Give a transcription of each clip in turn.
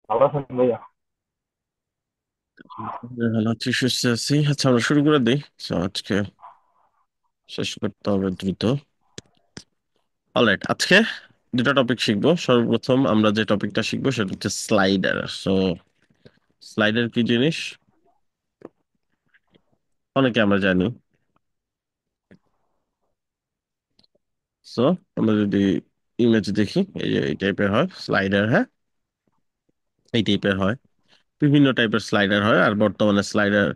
ভালো আছেন ভাইয়া? ভালো আছি, সুস্থ আছি। আচ্ছা, আমরা শুরু করে দিই। So, আজকে শেষ করতে হবে দ্রুত। অলরাইট, আজকে দুটা টপিক শিখবো। সর্বপ্রথম আমরা যে টপিকটা শিখবো সেটা হচ্ছে স্লাইডার। স্লাইডার কি জিনিস অনেকে আমরা জানি। সো আমরা যদি ইমেজ দেখি, এই যে এই টাইপের হয় স্লাইডার। হ্যাঁ, এই টাইপের হয়, বিভিন্ন টাইপের স্লাইডার হয়। আর বর্তমানে স্লাইডার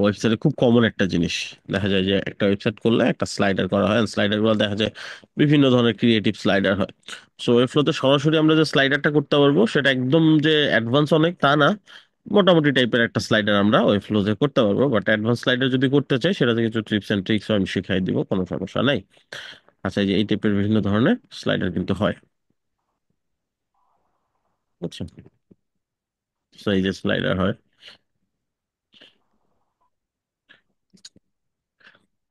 ওয়েবসাইটে খুব কমন একটা জিনিস। দেখা যায় যে একটা ওয়েবসাইট করলে একটা স্লাইডার করা হয়, স্লাইডার গুলো দেখা যায় বিভিন্ন ধরনের ক্রিয়েটিভ স্লাইডার হয়। সো ওয়েবফ্লোতে সরাসরি আমরা যে স্লাইডারটা করতে পারবো সেটা একদম যে অ্যাডভান্স অনেক তা না, মোটামুটি টাইপের একটা স্লাইডার আমরা ওয়েবফ্লোতে করতে পারবো। বাট অ্যাডভান্স স্লাইডার যদি করতে চাই সেটাতে কিছু টিপস এন্ড ট্রিক্স আমি শিখাই দিব, কোনো সমস্যা নাই। আচ্ছা, এই যে এই টাইপের বিভিন্ন ধরনের স্লাইডার কিন্তু হয়, বুঝছো? সো এই যে স্লাইডার হয়,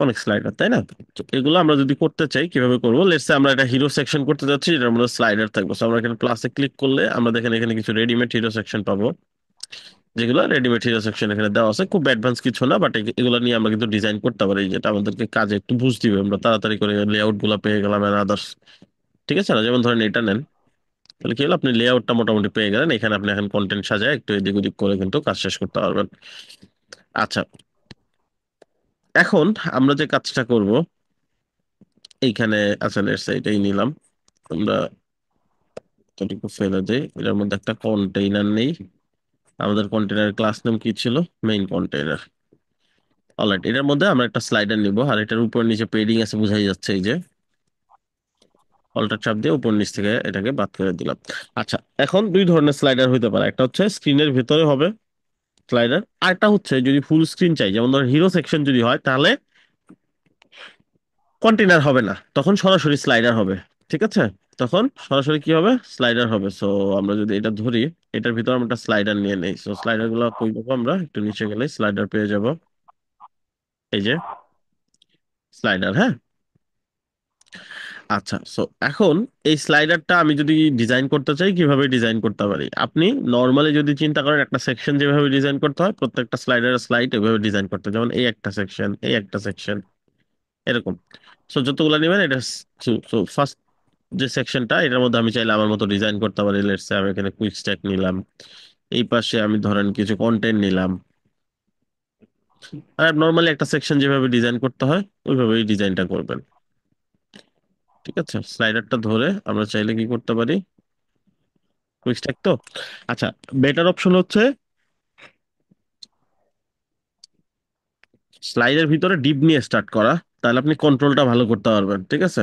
অনেক স্লাইডার, তাই না? তো এগুলো আমরা যদি করতে চাই কিভাবে করবো? লেটস সে আমরা একটা হিরো সেকশন করতে যাচ্ছি যেটার মধ্যে স্লাইডার থাকবে। So আমরা এখানে প্লাসে ক্লিক করলে আমরা দেখেন এখানে কিছু রেডিমেড হিরো সেকশন পাবো, যেগুলো রেডিমেড হিরো সেকশন এখানে দেওয়া আছে। খুব অ্যাডভান্স কিছু না, বাট এগুলো নিয়ে আমরা কিন্তু ডিজাইন করতে পারি, যেটা আমাদেরকে কাজে একটু বুঝ দিবে। আমরা তাড়াতাড়ি করে লেআউট গুলো পেয়ে গেলাম এন্ড আদার্স। ঠিক আছে না? যেমন ধরেন এটা নেন, তাহলে কি হলো, আপনি লেআউটটা মোটামুটি পেয়ে গেলেন। এখানে আপনি এখন কন্টেন্ট সাজায় একটু এদিক ওদিক করে কিন্তু কাজ শেষ করতে পারবেন। আচ্ছা, এখন আমরা যে কাজটা করব এইখানে, আচ্ছা লেটস সে এটাই নিলাম আমরা। এটুকু ফেলে দেই, এটার মধ্যে একটা কন্টেইনার নেই। আমাদের কন্টেইনার ক্লাস নেম কি ছিল? Main container. অলরাইট, এটার মধ্যে আমরা একটা স্লাইডার নিব, আর এটার উপর নিচে পেডিং আছে বোঝাই যাচ্ছে। এই যে অল্টার চাপ দিয়ে উপর নিচ থেকে এটাকে বাদ করে দিলাম। আচ্ছা, এখন দুই ধরনের স্লাইডার হতে পারে, একটা হচ্ছে স্ক্রিনের ভিতরে হবে স্লাইডার, আর একটা হচ্ছে যদি ফুল স্ক্রিন চাই, যেমন ধর হিরো সেকশন যদি হয়, তাহলে কন্টেইনার হবে না, তখন সরাসরি স্লাইডার হবে। ঠিক আছে, তখন সরাসরি কি হবে? স্লাইডার হবে। সো আমরা যদি এটা ধরি, এটার ভিতর আমরা একটা স্লাইডার নিয়ে নেই। সো স্লাইডার গুলো কই পাবো? আমরা একটু নিচে গেলে স্লাইডার পেয়ে যাব। এই যে স্লাইডার, হ্যাঁ। আচ্ছা, সো এখন এই স্লাইডারটা আমি যদি ডিজাইন করতে চাই, কিভাবে ডিজাইন করতে পারি? আপনি নর্মালি যদি চিন্তা করেন একটা সেকশন যেভাবে ডিজাইন করতে হয়, প্রত্যেকটা স্লাইডারের স্লাইড এভাবে ডিজাইন করতে হয়। যেমন এই একটা সেকশন, এই একটা সেকশন, এরকম। সো যতগুলো নেবেন এটা, ফার্স্ট যে সেকশনটা, এটার মধ্যে আমি চাইলে আমার মতো ডিজাইন করতে পারি। লেটস সে আমি এখানে কুইক স্ট্যাক নিলাম, এই পাশে আমি ধরেন কিছু কন্টেন্ট নিলাম। আর নর্মালি একটা সেকশন যেভাবে ডিজাইন করতে হয় ওইভাবেই ডিজাইনটা করবেন। ঠিক আছে, স্লাইডারটা ধরে আমরা চাইলে কি করতে পারি? কুইক স্ট্যাক তো। আচ্ছা, বেটার অপশন হচ্ছে স্লাইডের ভিতরে ডিপ নিয়ে স্টার্ট করা, তাহলে আপনি কন্ট্রোলটা ভালো করতে পারবেন। ঠিক আছে,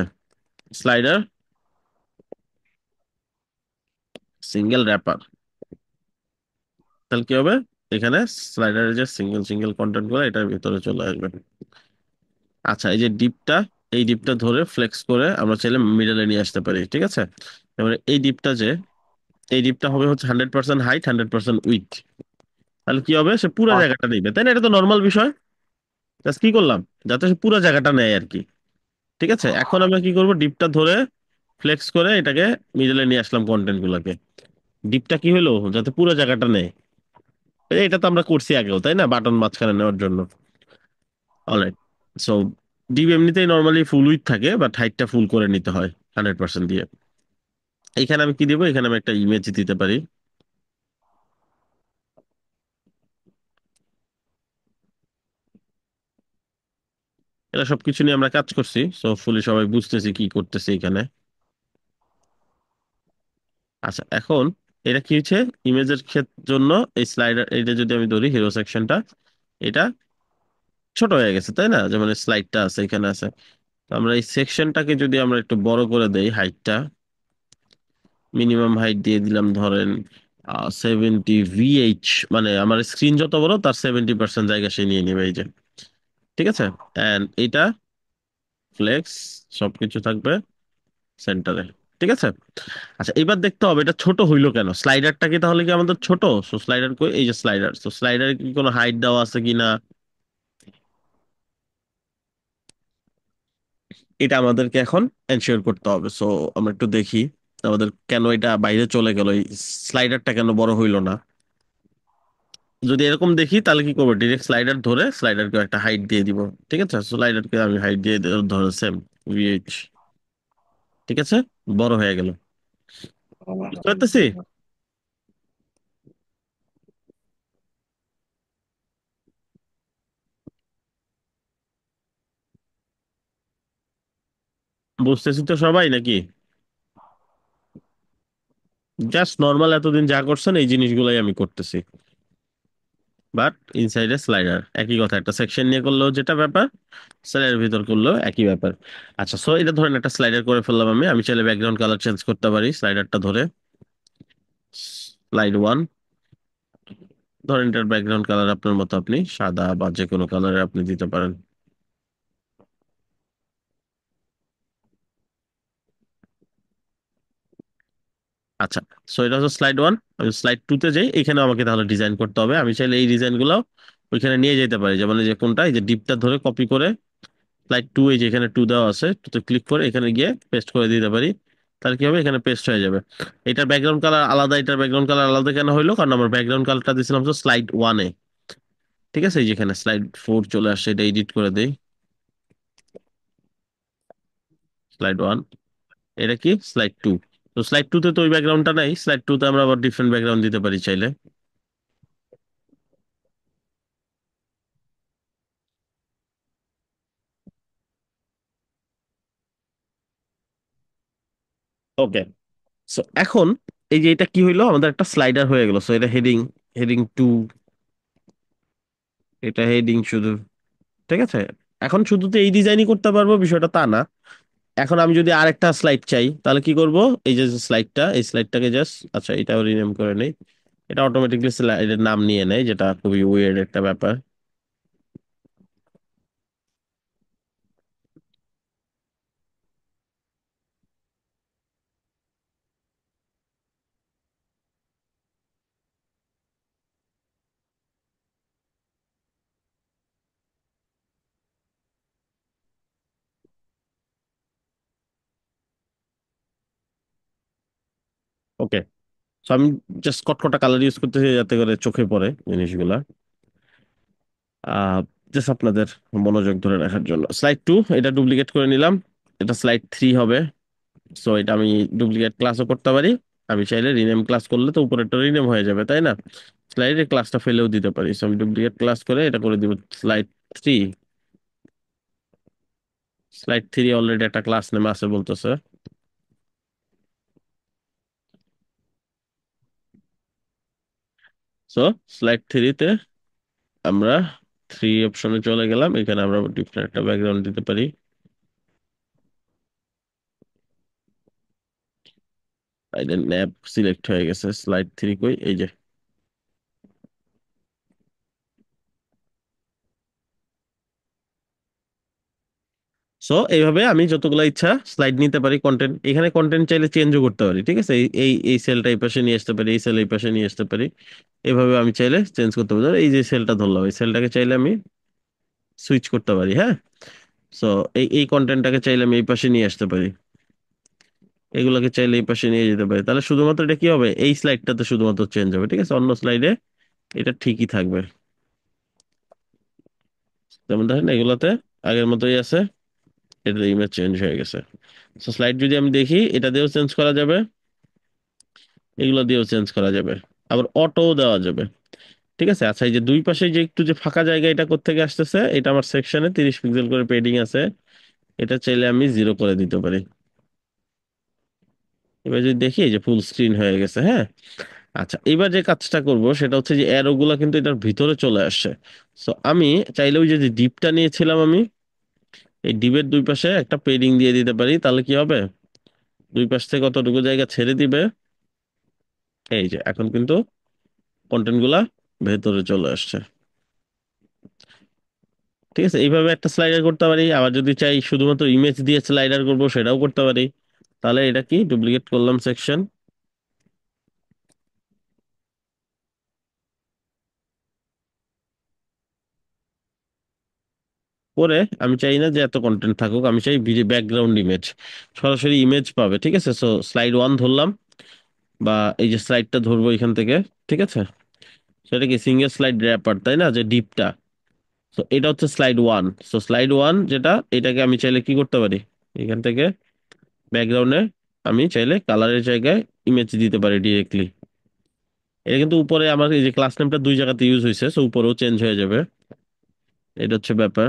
স্লাইডার সিঙ্গেল র্যাপার, তাহলে কি হবে? এখানে স্লাইডারের যে সিঙ্গেল সিঙ্গেল কন্টেন্ট গুলো এটার ভিতরে চলে আসবে। আচ্ছা, এই যে ডিপটা, এই ডিপটা ধরে ফ্লেক্স করে আমরা চাইলে মিডলে নিয়ে আসতে পারি। ঠিক আছে, এবারে এই ডিপটা যে, এই ডিপটা হবে হচ্ছে 100% হাইট 100% উইথ। তাহলে কি হবে? সে পুরো আচ্ছা। জায়গাটা নিবে, তাই না? এটা তো নর্মাল বিষয়। জাস্ট কি করলাম, যাতে সে পুরো জায়গাটা নেয় আর কি। ঠিক আছে, এখন আমরা কি করব? ডিপটা ধরে ফ্লেক্স করে এটাকে মিডলে নিয়ে আসলাম কন্টেন্ট গুলোকে। ডিপটা কি হলো? যাতে পুরো জায়গাটা নেয়। এটা তো আমরা করছি আগেও, তাই না? বাটন মাঝখানে নেওয়ার জন্য। অলরাইট, সো ডিপ এমনিতেই নর্মালি ফুল উইথ থাকে, বাট হাইটটা ফুল করে নিতে হয় 100% দিয়ে। এখানে আমি কি দিব? এখানে আমি একটা ইমেজ দিতে পারি। এটা সবকিছু নিয়ে আমরা কাজ করছি, সো ফুলি সবাই বুঝতেছি কি করতেছি এখানে। আচ্ছা, এখন এটা কি হচ্ছে? ইমেজের জন্য এই স্লাইডার, এটা যদি আমি ধরি হিরো সেকশনটা, এটা ছোট হয়ে গেছে, তাই না? যেমন স্লাইডটা আছে এখানে আছে। তো আমরা এই সেকশনটাকে যদি আমরা একটু বড় করে দেই, হাইটটা মিনিমাম হাইট দিয়ে দিলাম ধরেন 70 VH, মানে আমার স্ক্রিন যত বড় তার 70% জায়গা সে নিয়ে নেবে। এই যে, ঠিক আছে, এন্ড এটা ফ্লেক্স, সবকিছু থাকবে সেন্টারে। ঠিক আছে, আচ্ছা এবার দেখতে হবে এটা ছোট হইলো কেন। স্লাইডারটা কি তাহলে কি আমাদের ছোট? সো স্লাইডার কই? এই যে স্লাইডার। তো স্লাইডারে কি কোনো হাইট দেওয়া আছে কিনা এটা আমাদেরকে এখন এনশিওর করতে হবে। সো আমরা একটু দেখি। আমাদের কেন এটা বাইরে চলে গেল, এই স্লাইডারটা কেন বড় হইলো না। যদি এরকম দেখি তাহলে কি করবো, ডিরেক্ট স্লাইডার ধরে স্লাইডারকে একটা হাইট দিয়ে দিব। ঠিক আছে, স্লাইডারকে আমি হাইট দিয়ে ধরো সেম ভিএইচ। ঠিক আছে, বড় হয়ে গেল। বুঝতে পারতেছি। বুঝতেছি তো সবাই নাকি? জাস্ট নর্মাল এতদিন যা করছেন এই জিনিসগুলাই আমি করতেছি, বাট ইনসাইডে স্লাইডার একই কথা, একটা সেকশন নিয়ে করলেও যেটা ব্যাপার, স্লাইডার ভিতর করলেও একই ব্যাপার। আচ্ছা, সো এটা ধরেন একটা স্লাইডার করে ফেললাম আমি। আমি চাইলে ব্যাকগ্রাউন্ড কালার চেঞ্জ করতে পারি স্লাইডারটা ধরে। স্লাইড ওয়ান, ধরেন এটার ব্যাকগ্রাউন্ড কালার আপনার মতো আপনি সাদা বা যে কোনো কালারে আপনি দিতে পারেন। আচ্ছা, সো এটা হচ্ছে স্লাইড ওয়ান। আমি স্লাইড টু তে যাই, এখানে আমাকে তাহলে ডিজাইন করতে হবে। আমি চাইলে এই ডিজাইন গুলো ওইখানে নিয়ে যেতে পারি, যেমন এই যে কোনটা, এই যে ডিপটা ধরে কপি করে স্লাইড টু, এই যে এখানে টু দেওয়া আছে, টুতে ক্লিক করে এখানে গিয়ে পেস্ট করে দিতে পারি। তাহলে কি হবে, এখানে পেস্ট হয়ে যাবে। এটার ব্যাকগ্রাউন্ড কালার আলাদা, এটার ব্যাকগ্রাউন্ড কালার আলাদা কেন হইলো, কারণ আমার ব্যাকগ্রাউন্ড কালারটা দিয়েছিলাম হচ্ছে স্লাইড ওয়ানে। ঠিক আছে, এই যেখানে স্লাইড ফোর চলে আসছে, এটা এডিট করে দেই। স্লাইড ওয়ান, এটা কি স্লাইড টু। তো স্লাইড টু তে তো ওই ব্যাকগ্রাউন্ডটা নাই, স্লাইড টু তে আমরা আবার ডিফারেন্ট ব্যাকগ্রাউন্ড দিতে পারি চাইলে। ওকে, সো এখন এই যে এটা কি হইলো, আমাদের একটা স্লাইডার হয়ে গেল। সো এটা হেডিং, হেডিং টু, এটা হেডিং শুধু। ঠিক আছে, এখন শুধু তো এই ডিজাইনই করতে পারবো বিষয়টা তা না। এখন আমি যদি আরেকটা স্লাইড চাই তাহলে কি করব, এই যে স্লাইডটা, এই স্লাইডটাকে জাস্ট, আচ্ছা এটাও রিনেম করে নেই। এটা অটোমেটিকলি স্লাইডের নাম নিয়ে নেয়, যেটা খুবই ওয়েird একটা ব্যাপার। ওকে, সো আমি জাস্ট কটকটা কালার ইউজ করতেছি যাতে করে চোখে পড়ে জিনিসগুলা। আহ জাস্ট আপনাদের মনোযোগ ধরে রাখার জন্য। স্লাইড টু, এটা ডুপ্লিকেট করে নিলাম। এটা স্লাইড থ্রি হবে। সো এটা আমি ডুপ্লিকেট ক্লাসও করতে পারি। আমি চাইলে রিনেম ক্লাস করলে তো উপরেরটা রিনেম হয়ে যাবে, তাই না? স্লাইডে ক্লাসটা ফেলেও দিতে পারি। সো আমি ডুপ্লিকেট ক্লাস করে এটা করে দিব slide three. Slide three already একটা ক্লাস নেম আছে বলতেছে। সো স্লাইড থ্রিতে আমরা থ্রি অপশনে চলে গেলাম, এখানে আমরা ডিফারেন্ট একটা ব্যাকগ্রাউন্ড দিতে পারি। স্লাইডের ন্যাপ সিলেক্ট হয়ে গেছে, স্লাইড থ্রি কই, এই যে। সো এইভাবে আমি যতগুলো ইচ্ছা স্লাইড নিতে পারি, কন্টেন্ট, এখানে কন্টেন্ট চাইলে চেঞ্জও করতে পারি। ঠিক আছে, এই এই এই সেলটা এই পাশে নিয়ে আসতে পারি, এই সেল এই পাশে নিয়ে আসতে পারি। এভাবে আমি চাইলে চেঞ্জ করতে পারি। ধরো এই যে সেলটা ধরলাম, এই সেলটাকে চাইলে আমি সুইচ করতে পারি, হ্যাঁ। সো এই এই কন্টেন্টটাকে চাইলে আমি এই পাশে নিয়ে আসতে পারি, এগুলোকে চাইলে এই পাশে নিয়ে যেতে পারি। তাহলে শুধুমাত্র এটা কি হবে, এই স্লাইডটাতে শুধুমাত্র চেঞ্জ হবে। ঠিক আছে, অন্য স্লাইডে এটা ঠিকই থাকবে। যেমন দেখেন এগুলাতে আগের মতোই আছে, এটা ইমেজ চেঞ্জ হয়ে গেছে। তো স্লাইড যদি আমি দেখি, এটা দিয়েও চেঞ্জ করা যাবে, এগুলো দিয়েও চেঞ্জ করা যাবে, আবার অটো দেওয়া যাবে। ঠিক আছে, আচ্ছা এই যে দুই পাশে যে একটু যে ফাঁকা জায়গা, এটা কোত্থেকে আসতেছে, এটা আমার সেকশনে 30 পিক্সেল করে পেডিং আছে, এটা চাইলে আমি জিরো করে দিতে পারি। এবার যদি দেখি এই যে ফুল স্ক্রিন হয়ে গেছে, হ্যাঁ। আচ্ছা, এবার যে কাজটা করব সেটা হচ্ছে যে অ্যারো গুলা কিন্তু এটার ভিতরে চলে আসছে। সো আমি চাইলে ওই যে যে ডিপটা নিয়েছিলাম আমি, এই ডিপের দুই পাশে একটা পেডিং দিয়ে দিতে পারি। তাহলে কি হবে, দুই পাশ থেকে কতটুকু জায়গা ছেড়ে দিবে, এই যে এখন কিন্তু কন্টেন্ট গুলা ভেতরে চলে আসছে। ঠিক আছে, এইভাবে একটা স্লাইডার করতে পারি। আবার যদি চাই শুধুমাত্র ইমেজ দিয়ে স্লাইডার করব, সেটাও করতে পারি। তাহলে এটা কি, ডুপ্লিকেট করলাম সেকশন, করে আমি চাই না যে এত কন্টেন্ট থাকুক, আমি চাই ব্যাকগ্রাউন্ড ইমেজ, সরাসরি ইমেজ পাবে। ঠিক আছে, সো স্লাইড ওয়ান ধরলাম, বা এই যে স্লাইডটা ধরবো এখান থেকে। ঠিক আছে, সেটা কি সিঙ্গেল স্লাইড র্যাপার, তাই না, যে ডিপটা। তো এটা হচ্ছে slide one. So slide one যেটা, এটাকে আমি চাইলে কি করতে পারি, এখান থেকে ব্যাকগ্রাউন্ডে আমি চাইলে কালারের জায়গায় ইমেজ দিতে পারি ডিরেক্টলি। এটা কিন্তু উপরে আমার এই যে ক্লাস নেমটা দুই জায়গাতে ইউজ হয়েছে, সো উপরেও চেঞ্জ হয়ে যাবে। এটা হচ্ছে ব্যাপার।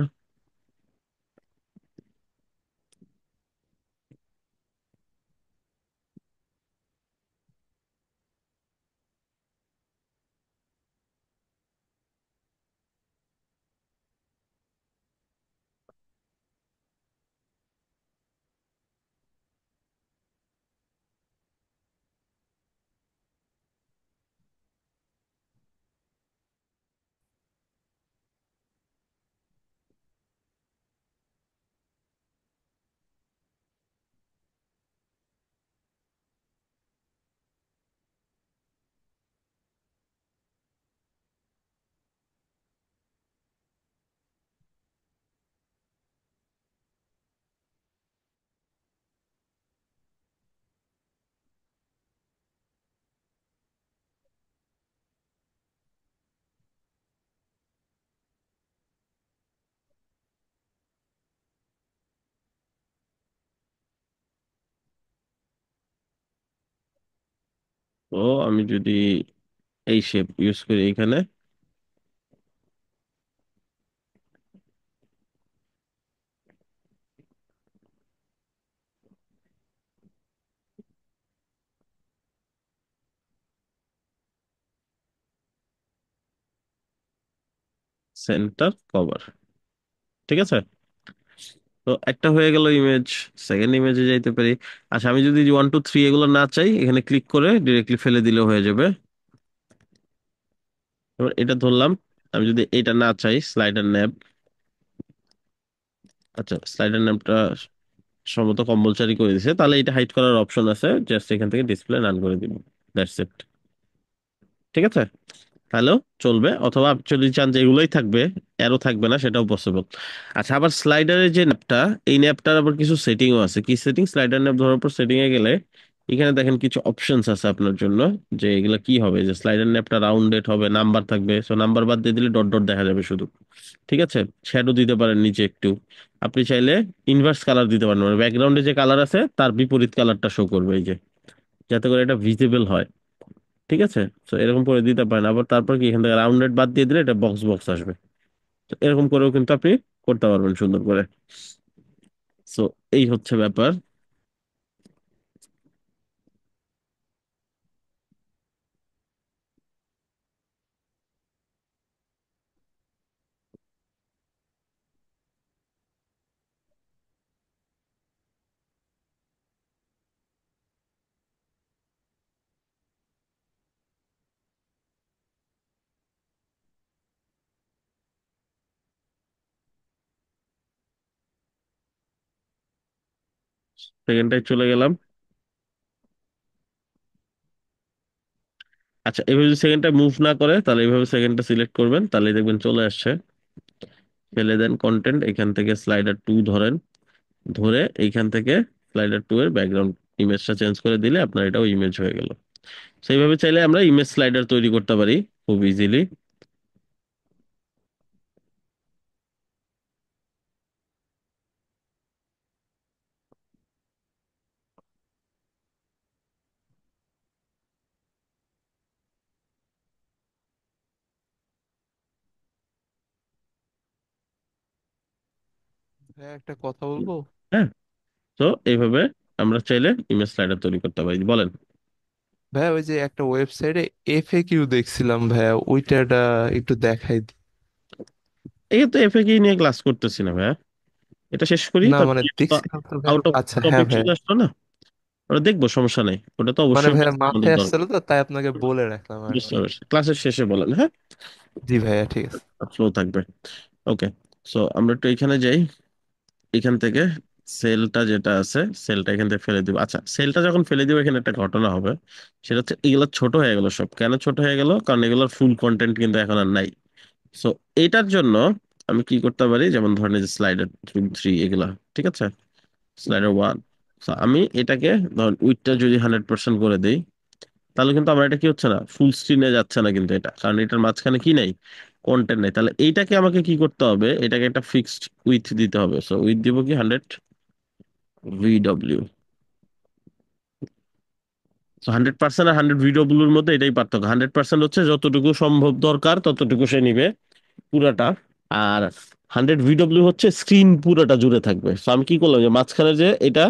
তো আমি যদি এই শেপ ইউজ করি এখানে, সেন্টার কভার। ঠিক আছে, তো একটা হয়ে গেল ইমেজ। সেকেন্ড ইমেজে যাইতে পারি। আচ্ছা, আমি যদি ওয়ান টু থ্রি এগুলো না চাই, এখানে ক্লিক করে ডিরেক্টলি ফেলে দিলেও হয়ে যাবে। এবার এটা ধরলাম। আমি যদি এটা না চাই, স্লাইডার ন্যাব, আচ্ছা স্লাইডার ন্যাবটা সম্ভবত কম্পালসারি করে দিছে, তাহলে এটা হাইড করার অপশন আছে, জাস্ট এখান থেকে ডিসপ্লে নান করে দিব। That's it. ঠিক আছে, তাহলেও চলবে, অথবা আপনি যদি চান যে এগুলোই থাকবে, এরও থাকবে না, সেটাও পসিবল। আচ্ছা, আবার স্লাইডারের যে ন্যাপটা, এই ন্যাপটার আবার কিছু সেটিংও আছে। কি সেটিং? স্লাইডার ন্যাপ ধরার পর সেটিং এ গেলে এখানে দেখেন কিছু অপশনস আছে আপনার জন্য, যে এগুলা কি হবে, যে স্লাইডার ন্যাপটা রাউন্ডেড হবে, নাম্বার থাকবে, সো নাম্বার বাদ দিয়ে দিলে ডট ডট দেখা যাবে শুধু। ঠিক আছে, শ্যাডো দিতে পারেন নিচে একটু। আপনি চাইলে ইনভার্স কালার দিতে পারেন, মানে ব্যাকগ্রাউন্ডে যে কালার আছে তার বিপরীত কালারটা শো করবে, এই যে, যাতে করে এটা ভিজিবল হয়। ঠিক আছে, তো এরকম করে দিতে পারেন। আবার তারপর কি, এখান থেকে রাউন্ডেড বাদ দিয়ে দিলে এটা বক্স বক্স আসবে। তো এরকম করেও কিন্তু আপনি করতে পারবেন সুন্দর করে। সো এই হচ্ছে ব্যাপার। সেকেন্ডটায় চলে গেলাম। আচ্ছা, এভাবে যদি সেকেন্ডটা মুভ না করে, তাহলে এইভাবে সেকেন্ডটা সিলেক্ট করবেন, তাহলে দেখবেন চলে আসছে। ফেলে দেন কন্টেন্ট, এখান থেকে স্লাইডার টু ধরেন, ধরে এইখান থেকে স্লাইডার টু এর ব্যাকগ্রাউন্ড ইমেজটা চেঞ্জ করে দিলে আপনার এটাও ইমেজ হয়ে গেল। সেইভাবে চাইলে আমরা ইমেজ স্লাইডার তৈরি করতে পারি খুব ইজিলি। হ্যাঁ, একটা কথা বলবো। হ্যাঁ, তো এইভাবে আমরা চাইলে ইমেজ স্লাইডার তৈরি করতে পারি, বলেন। ভাইয়া ওই যে একটা ওয়েবসাইটে এফএকিউ দেখছিলাম ভাইয়া, ওইটাটা একটু দেখাই এই তো এফএকে নিয়ে ক্লাস করতেছি না ভাইয়া, এটা শেষ করি, না তারপর মানে দেখছিলাম তো ভাইয়া। আউট অফ আচ্ছা হ্যাঁ টপিক ভাইয়া, চলে আসলো না, ওটা দেখবো, সমস্যা নেই, ওটা তো মানে অবশ্যই ভাইয়া আমাদের মাথায় দরকার। আসছিল তো তাই আপনাকে বলে রাখলাম আর বুঝতে কি। পারছি, ক্লাসের শেষে বলেন, হ্যাঁ। জি ভাইয়া ঠিক আছে। ফ্লো থাকবে। ওকে, সো আমরা একটু এখানে যাই। এখান থেকে সেলটা যেটা আছে, সেলটা এখান থেকে ফেলে দিব। আচ্ছা, সেলটা যখন ফেলে দিব, এখানে একটা ঘটনা হবে। সেটা হচ্ছে এগুলো ছোট হয়ে গেল সব। কেন ছোট হয়ে গেল? কারণ এগুলোর ফুল কন্টেন্ট কিন্তু এখন আর নাই। সো এটার জন্য আমি কি করতে পারি, যেমন ধরেন এই যে স্লাইডার 2 3 এগুলা, ঠিক আছে, স্লাইডার 1। আমি এটাকে ধরেন উইডথটা যদি 100% করে দেই, তাহলে কিন্তু আমার এটা কি হচ্ছে না, ফুল স্ক্রিনে যাচ্ছে না কিন্তু এটা, কারণ এটার মাঝখানে কি নাই, কন্টেন্ট নেই। তাহলে এইটাকে আমাকে কি করতে হবে, এটাকে একটা ফিক্সড উইথ দিতে হবে। সো উইথ দিব কি 100 VW। 100% আর 100 VWর মধ্যে এটাই পার্থক্য। 100% হচ্ছে যতটুকু সম্ভব দরকার ততটুকু সে নিবে পুরাটা, আর 100 VW হচ্ছে স্ক্রিন পুরোটা জুড়ে থাকবে। তো আমি কি করলাম, যে মাঝখানে যে এটা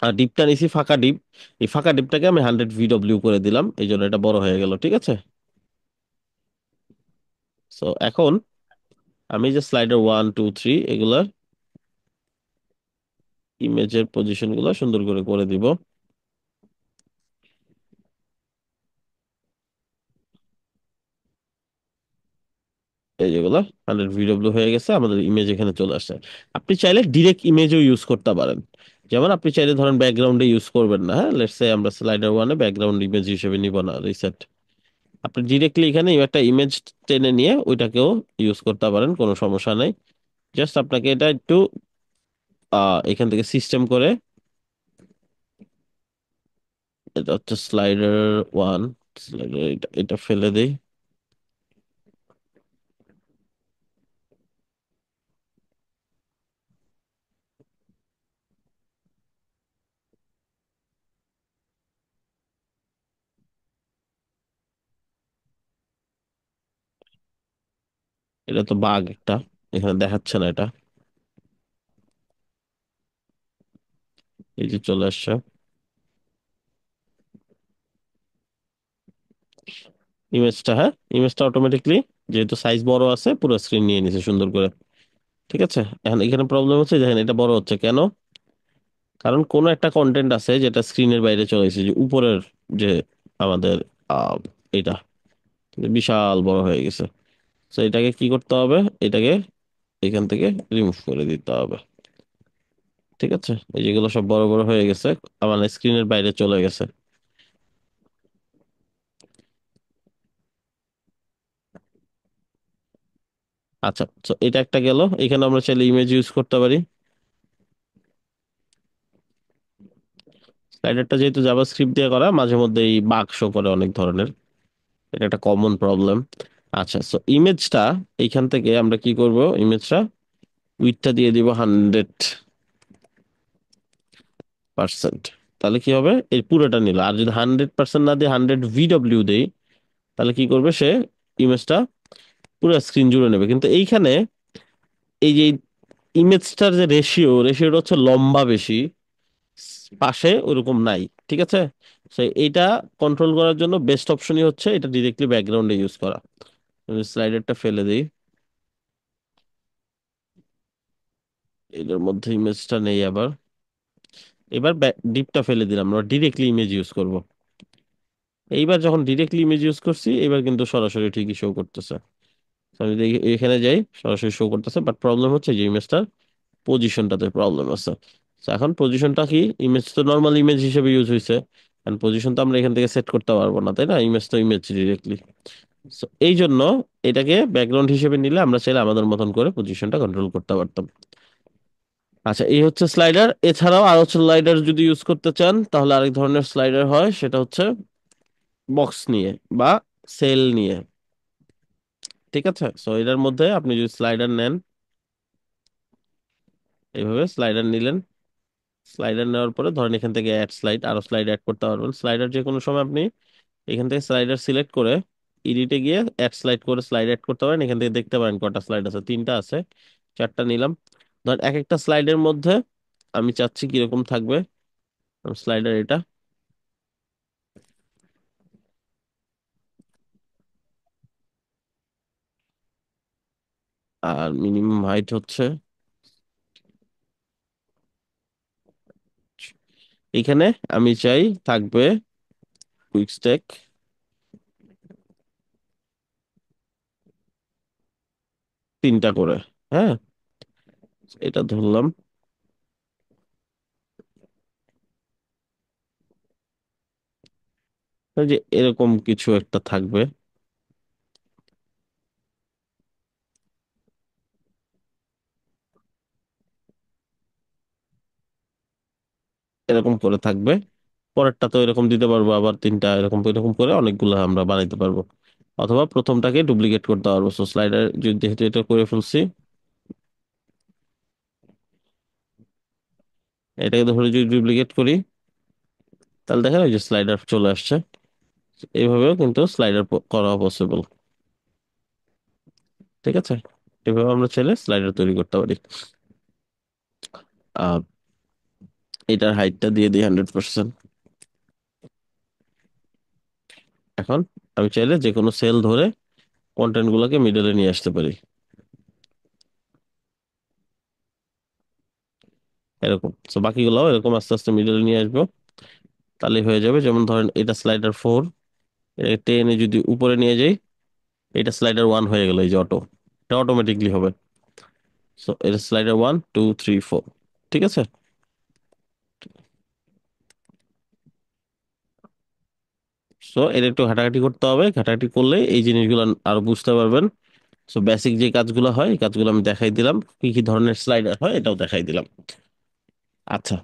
ডিপটা নিছি ফাঁকা ডিপ, এই ফাঁকা ডিপটাকে আমি 100 VW করে দিলাম, এই জন্য এটা বড় হয়ে গেল, ঠিক আছে। সো এখন আমি যে স্লাইডার 1 2 3 এগুলার ইমেজের পজিশন গুলো সুন্দর করে করে দিব। এই যেগুলো 100 VW হয়ে গেছে, আমাদের ইমেজ এখানে চলে আসছে। আপনি চাইলে ডিরেক্ট ইমেজও ইউজ করতে পারেন। যেমন আপনি চাইলে ধরেন ব্যাকগ্রাউন্ডে ইউজ করবেন না, হ্যাঁ, লেটস সে আমরা স্লাইডার ওয়ানে ব্যাকগ্রাউন্ড ইমেজ হিসেবে নিব না, রিসেট। আপনি ডিরেক্টলি এখানে একটা ইমেজ টেনে নিয়ে ওইটাকেও ইউজ করতে পারেন, কোনো সমস্যা নেই। জাস্ট আপনাকে এটা একটু এখান থেকে সিস্টেম করে, এটা হচ্ছে স্লাইডার 1, স্লাইডার এটা এটা ফেলে দেই। এটা তো বাগ একটা, এখানে দেখাচ্ছে না এটা, এই যে চলে আসছে ইমেজটা। হ্যাঁ, ইমেজটা অটোমেটিকলি যেহেতু সাইজ বড় আছে পুরো স্ক্রিন নিয়ে নিছে সুন্দর করে, ঠিক আছে। এখন এখানে প্রবলেম হচ্ছে, দেখেন এটা বড় হচ্ছে কেন, কারণ কোনো একটা কন্টেন্ট আছে যেটা স্ক্রিনের বাইরে চলে গেছে, যে উপরের যে আমাদের আহ এটা বিশাল বড় হয়ে গেছে। তো এটাকে কি করতে হবে, এটাকে এখান থেকে রিমুভ করে দিতে হবে, ঠিক আছে। এই যেগুলো সব বড় বড় হয়ে গেছে, আমার স্ক্রিনের বাইরে চলে গেছে। আচ্ছা, তো এটা একটা গেল, এখানে আমরা চাইলে ইমেজ ইউজ করতে পারি। স্লাইডারটা যেহেতু জাভাস্ক্রিপ্ট দিয়ে করা, মাঝে মধ্যে এই বাগ শো করে অনেক ধরনের, এটা একটা কমন প্রবলেম। আচ্ছা, সো ইমেজটা এইখান থেকে আমরা কি করব, ইমেজটা উইডথটা দিয়ে দিব 100%। তাহলে কি হবে, এই পুরোটা নিল। আর যদি 100% না দিয়ে 100 VW দেই, তাহলে কি করবে সে, ইমেজটা পুরো স্ক্রিন জুড়ে নেবে। কিন্তু এইখানে এই যে ইমেজটার যে রেশিওটা হচ্ছে লম্বা বেশি, পাশে ওরকম নাই, ঠিক আছে। তো এইটা কন্ট্রোল করার জন্য বেস্ট অপশনই হচ্ছে এটা ডিরেক্টলি ব্যাকগ্রাউন্ডে ইউজ করা। স্লাইডারটা ফেলে দিই, এটার মধ্যে ইমেজটা নেই আবার। এবার ডিপটা ফেলে দিলাম, আমরা ডিরেক্টলি ইমেজ ইউজ করব। এইবার যখন ডিরেক্টলি ইমেজ ইউজ করছি, এবার কিন্তু সরাসরি ঠিকই শো করতেছে। তো আমি যদি এখানে যাই, সরাসরি শো করতেছে, বাট প্রবলেম হচ্ছে যে ইমেজটার পজিশনটাতে প্রবলেম আছে। তো এখন পজিশনটা কি, ইমেজ তো নর্মাল ইমেজ হিসেবে ইউজ হয়েছে, এন্ড পজিশন তো আমরা এখান থেকে সেট করতে পারবো না, তাই না, ইমেজ তো ইমেজ ডিরেক্টলি। এই জন্য এটাকে ব্যাকগ্রাউন্ড হিসেবে নিলে আমরা চাইলে আমাদের মতন করে পজিশনটা কন্ট্রোল করতে পারতাম। আচ্ছা, এই হচ্ছে স্লাইডার। এছাড়াও আরো স্লাইডার যদি ইউজ করতে চান, তাহলে আরেক ধরনের স্লাইডার হয়, সেটা হচ্ছে বক্স নিয়ে বা সেল নিয়ে, ঠিক আছে। সো এটার মধ্যে আপনি যদি স্লাইডার নেন, এইভাবে স্লাইডার নিলেন, স্লাইডার নেওয়ার পরে ধরেন এখান থেকে অ্যাড স্লাইড, আরো স্লাইড অ্যাড করতে পারবেন। স্লাইডার যে কোনো সময় আপনি এখান থেকে স্লাইডার সিলেক্ট করে এডিটে গিয়ে অ্যাড স্লাইড করে স্লাইড অ্যাড করতে পারেন। এখান থেকে দেখতে পারেন কটা স্লাইড আছে, তিনটা আছে, চারটা নিলাম। ধর এক একটা স্লাইডের মধ্যে আমি চাচ্ছি কিরকম থাকবে স্লাইডার এটা, আর মিনিমাম হাইট হচ্ছে, এখানে আমি চাই থাকবে কুইক স্ট্যাক 3টা করে, হ্যাঁ, এটা ধরলাম। এই যে এরকম কিছু একটা থাকবে, এরকম করে থাকবে। পরেরটা তো এরকম দিতে পারবো, আবার তিনটা এরকম এরকম করে অনেকগুলো আমরা বানাইতে পারবো। অথবা প্রথমটাকে ডুপ্লিকেট করতে পারবো। সো স্লাইডার যেহেতু এটা করে ফেলছি, এটাকে ধরে যদি ডুপ্লিকেট করি, তাহলে দেখেন ওই যে স্লাইডার চলে আসছে। এইভাবেও কিন্তু স্লাইডার করা পসিবল। ঠিক আছে, এভাবে আমরা চাইলে স্লাইডার তৈরি করতে পারি। আহ এটার হাইটটা দিয়ে দিই 100%। এখন আমি চাইলে যে কোনো সেল ধরে কন্টেন্ট গুলোকে মিডলে নিয়ে আসতে পারি, এরকম। তো বাকিগুলোও এরকম আস্তে আস্তে মিডলে নিয়ে আসবো, তাহলে হয়ে যাবে। যেমন ধরেন এটা স্লাইডার 4, এটা টেনে যদি উপরে নিয়ে যাই, এটা স্লাইডার 1 হয়ে গেল, এই যে অটো, এটা অটোমেটিকলি হবে। সো এটা স্লাইডার 1 2 3 4। ঠিক আছে। সো এটা একটু ঘাটাঘাটি করতে হবে, ঘাটাঘাটি করলে এই জিনিসগুলো আরো বুঝতে পারবেন। সো বেসিক যে কাজগুলো হয় এই কাজগুলো আমি দেখাই দিলাম, কি কি ধরনের স্লাইডার হয় এটাও দেখাই দিলাম। আচ্ছা,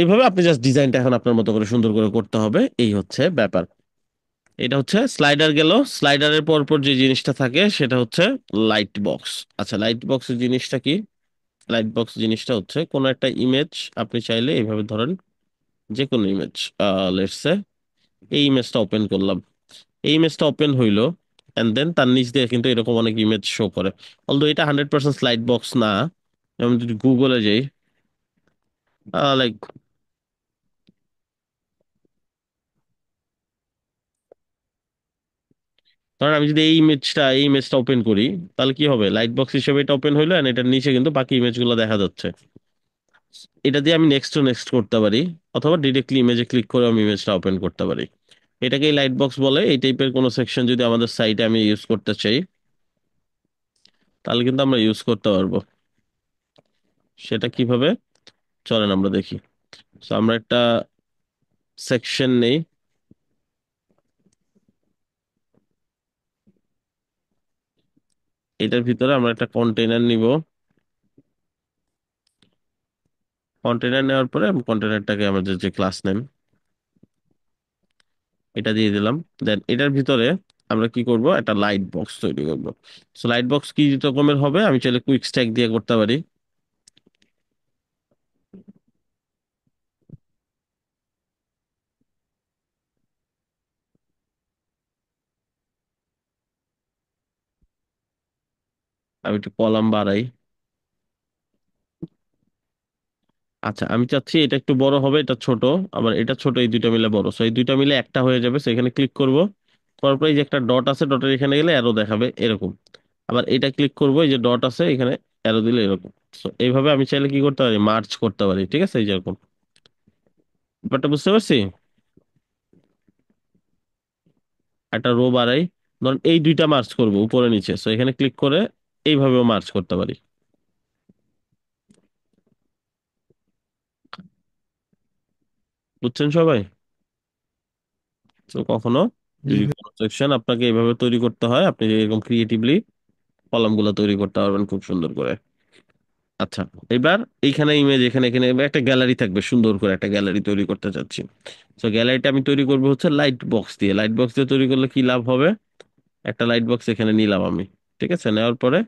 এইভাবে আপনি জাস্ট ডিজাইনটা এখন আপনার মতো করে সুন্দর করে করতে হবে, এই হচ্ছে ব্যাপার। এটা হচ্ছে স্লাইডার গেল। স্লাইডারের পর পর যে জিনিসটা থাকে সেটা হচ্ছে লাইট বক্স। আচ্ছা, লাইট বক্সের জিনিসটা কি? লাইট বক্স জিনিসটা হচ্ছে কোনো একটা ইমেজ আপনি চাইলে এইভাবে ধরেন, যে কোনো ইমেজ, লেটস সে এই ইমেজটা ওপেন করলাম, এই ইমেজটা ওপেন হইলো, এন্ড দেন তার নিচ দিয়ে কিন্তু এরকম অনেক ইমেজ শো করে। অলদো এটা 100% স্লাইড বক্স না। যেমন যদি গুগলে যাই, লাইক ধরেন আমি যদি এই ইমেজটা ওপেন করি, তাহলে কি হবে? লাইট বক্স হিসেবে এটা ওপেন হইলো, এন্ড এটার নিচে কিন্তু বাকি ইমেজগুলো দেখা যাচ্ছে। এটা দিয়ে আমি নেক্সট টু নেক্সট করতে পারি, অথবা ডিরেক্টলি ইমেজে ক্লিক করে আমি ইমেজটা ওপেন করতে পারি। এটাকেই লাইট বক্স বলে। এই টাইপের কোনো সেকশন যদি আমাদের সাইটে আমি ইউজ করতে চাই, তাহলে কিন্তু আমরা ইউজ করতে পারবো। সেটা কিভাবে, চলেন আমরা দেখি। তো আমরা একটা সেকশন নেই, এটার ভিতরে আমরা একটা কন্টেইনার নিব। কন্টেইনার নেওয়ার পরে কন্টেইনারটাকে আমাদের যে ক্লাস নেম এটা দিয়ে দিলাম। দেন এটার ভিতরে আমরা কি করব, একটা লাইট বক্স তৈরি করব। সো লাইট বক্স কি রকমের হবে, আমি চাইলে কুইক স্ট্যাক দিয়ে করতে পারি। আমি একটু কলাম বাড়াই। আচ্ছা, আমি চাচ্ছি এটা একটু বড় হবে, এটা ছোট, আবার এটা ছোট, এই দুইটা মিলে বড়। সো এই দুইটা মিলে একটা হয়ে যাবে। সো এখানে ক্লিক করব, করার পরে এই যে একটা ডট আছে, ডটের এখানে গেলে অ্যারো দেখাবে এরকম। আবার এটা ক্লিক করব, এই যে ডট আছে এখানে অ্যারো দিলে এরকম। সো এইভাবে আমি চাইলে কি করতে পারি, মার্চ করতে পারি। ঠিক আছে, এই যেরকম। ব্যাপারটা বুঝতে পারছি। একটা রো বাড়াই, ধরুন এই দুইটা মার্চ করব উপরে নিচে। সো এখানে ক্লিক করে এইভাবেও মার্চ করতে পারি। বুঝছেন সবাই? তো কখনো জি যদি ভাই। কোনো সেকশন আপনাকে এইভাবে তৈরি করতে হয়, আপনি এরকম ক্রিয়েটিভলি কলামগুলো তৈরি করতে পারবেন খুব সুন্দর করে। আচ্ছা, এবার এইখানে ইমেজ, এখানে এখানে এবার একটা গ্যালারি থাকবে, সুন্দর করে একটা গ্যালারি তৈরি করতে চাচ্ছি। তো গ্যালারিটা আমি তৈরি করবো হচ্ছে লাইট বক্স দিয়ে। লাইট বক্স দিয়ে তৈরি করলে কি লাভ হবে, একটা লাইট বক্স এখানে নিলাম আমি। ঠিক আছে, নেওয়ার পরে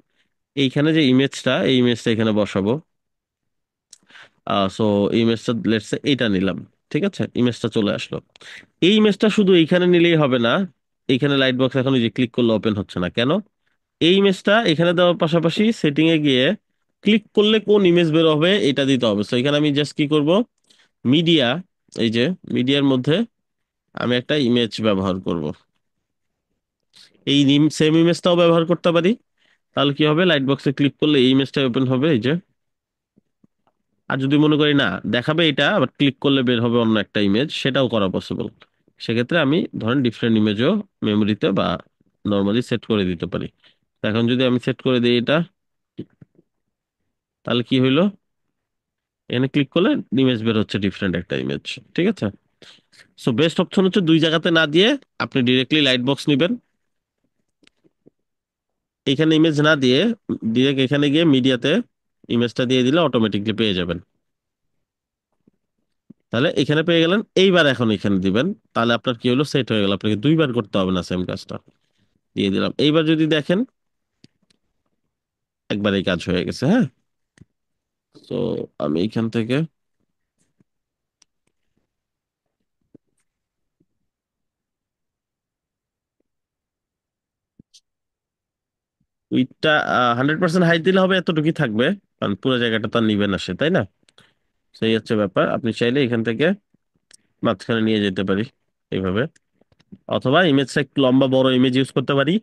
এইখানে যে ইমেজটা, এই ইমেজটা এখানে বসাবো। সো ইমেজটা লেটস সে এইটা নিলাম। ঠিক আছে, ইমেজটা চলে আসলো। এই ইমেজটা শুধু এইখানে নিলেই হবে না। এইখানে লাইট বক্স এখন এই যে ক্লিক করলে ওপেন হচ্ছে না কেন? এই ইমেজটা এখানে দেওয়ার পাশাপাশি সেটিং এ গিয়ে ক্লিক করলে কোন ইমেজ বের হবে এটা দিতে হবে। তো এখানে আমি জাস্ট কি করব, মিডিয়া, এই যে মিডিয়ার মধ্যে আমি একটা ইমেজ ব্যবহার করব। এই সেম ইমেজটাও ব্যবহার করতে পারি। তাহলে কি হবে, লাইট বক্সে ক্লিক করলে এই ইমেজটা ওপেন হবে, এই যে। আর যদি মনে করি না দেখাবে এটা, আবার ক্লিক করলে বের হবে অন্য একটা ইমেজ, সেটাও করা পসিবল। সেক্ষেত্রে আমি ধরেন ডিফারেন্ট ইমেজও মেমোরিতে বা নর্মালি সেট করে দিতে পারি। তো এখন যদি আমি সেট করে দিই এটা, তাহলে কি হইলো, এখানে ক্লিক করলে ইমেজ বের হচ্ছে, ডিফারেন্ট একটা ইমেজ। ঠিক আছে। সো বেস্ট অপশন হচ্ছে দুই জায়গাতে না দিয়ে আপনি ডিরেক্টলি লাইট বক্স নিবেন, এখানে ইমেজ না দিয়ে ডিরেক্ট এখানে গিয়ে মিডিয়াতে ইমেজটা দিয়ে দিলে অটোমেটিকলি পেয়ে যাবেন। তাহলে এখানে পেয়ে গেলেন, এইবার এখন এখানে দিবেন। তাহলে আপনার কি হলো, সেট হয়ে গেল, আপনাকে দুইবার করতে হবে না সেম কাজটা। দিয়ে দিলাম, এইবার যদি দেখেন একবারেই কাজ হয়ে গেছে। হ্যাঁ, তো আমি এখান থেকে উইথটা 100% হাইট দিলে হবে, এতটুকুই থাকবে, কারণ পুরো জায়গাটা তো আর নিবে না সে, তাই না? সেই হচ্ছে ব্যাপার। আপনি চাইলে এখান থেকে মাঝখানে নিয়ে যেতে পারি এইভাবে, অথবা ইমেজটা একটু লম্বা বড় ইমেজ ইউজ করতে পারি,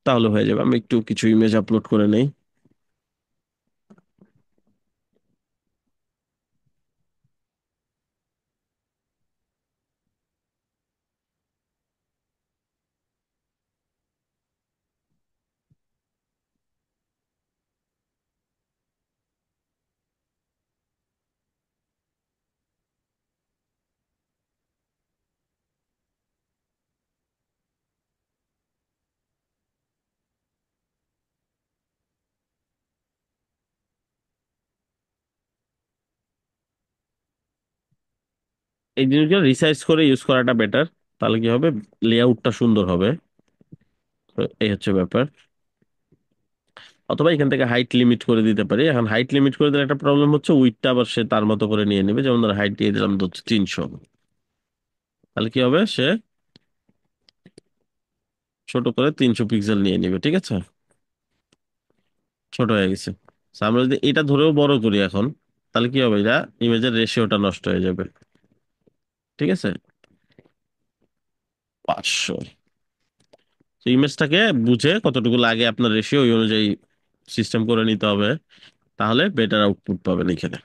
তাহলে হয়ে যাবে। আমি একটু কিছু ইমেজ আপলোড করে নেই। এই জিনিসগুলো রিসাইজ করে ইউজ করাটা বেটার, তাহলে কি হবে, লেআউটটা সুন্দর হবে। তো এই হচ্ছে ব্যাপার। অথবা এখান থেকে হাইট লিমিট করে দিতে পারি। এখন হাইট লিমিট করে দিলে একটা প্রবলেম হচ্ছে, উইডটা আবার সে তার মতো করে নিয়ে নেবে। যেমন ধর হাইট দিয়ে দিলাম 300, তাহলে কি হবে, সে ছোট করে 300 পিক্সেল নিয়ে নিবে। ঠিক আছে, ছোট হয়ে গেছে। So, আমরা যদি এটা ধরেও বড় করি এখন, তাহলে কি হবে, এটা ইমেজের রেশিওটা নষ্ট হয়ে যাবে। ঠিক আছে, 500। ইমেজটাকে বুঝে কতটুকু লাগে আপনার রেশিও, ওই অনুযায়ী সিস্টেম করে নিতে হবে, তাহলে বেটার আউটপুট পাবেন এখানে।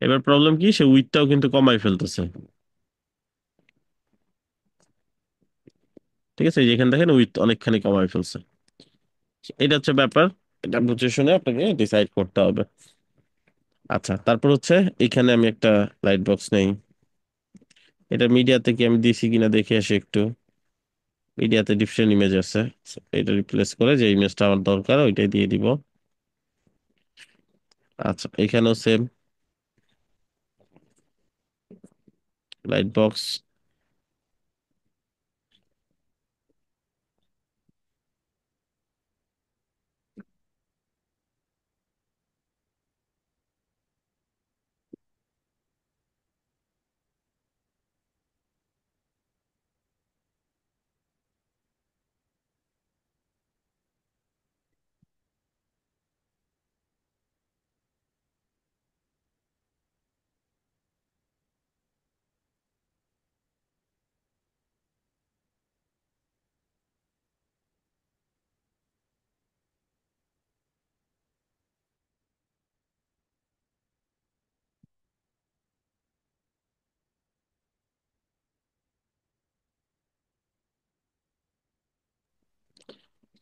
এবার প্রবলেম কি, সে উইডটাও কিন্তু কমাই ফেলতেছে। ঠিক আছে, এই যে এখানে দেখেন উইথ অনেকখানি কমাই ফেলছে। এটা হচ্ছে ব্যাপার, এটা বুঝে শুনে আপনাকে ডিসাইড করতে হবে। আচ্ছা, তারপর হচ্ছে এখানে আমি একটা লাইট বক্স নেই। এটা মিডিয়াতে কি আমি দিছি কিনা দেখে আসি একটু। মিডিয়াতে ডিফারেন্ট ইমেজ আছে, So, এটা রিপ্লেস করে যে ইমেজটা আমার দরকার ওইটাই দিয়ে দিব। আচ্ছা, এখানেও সেম লাইট বক্স।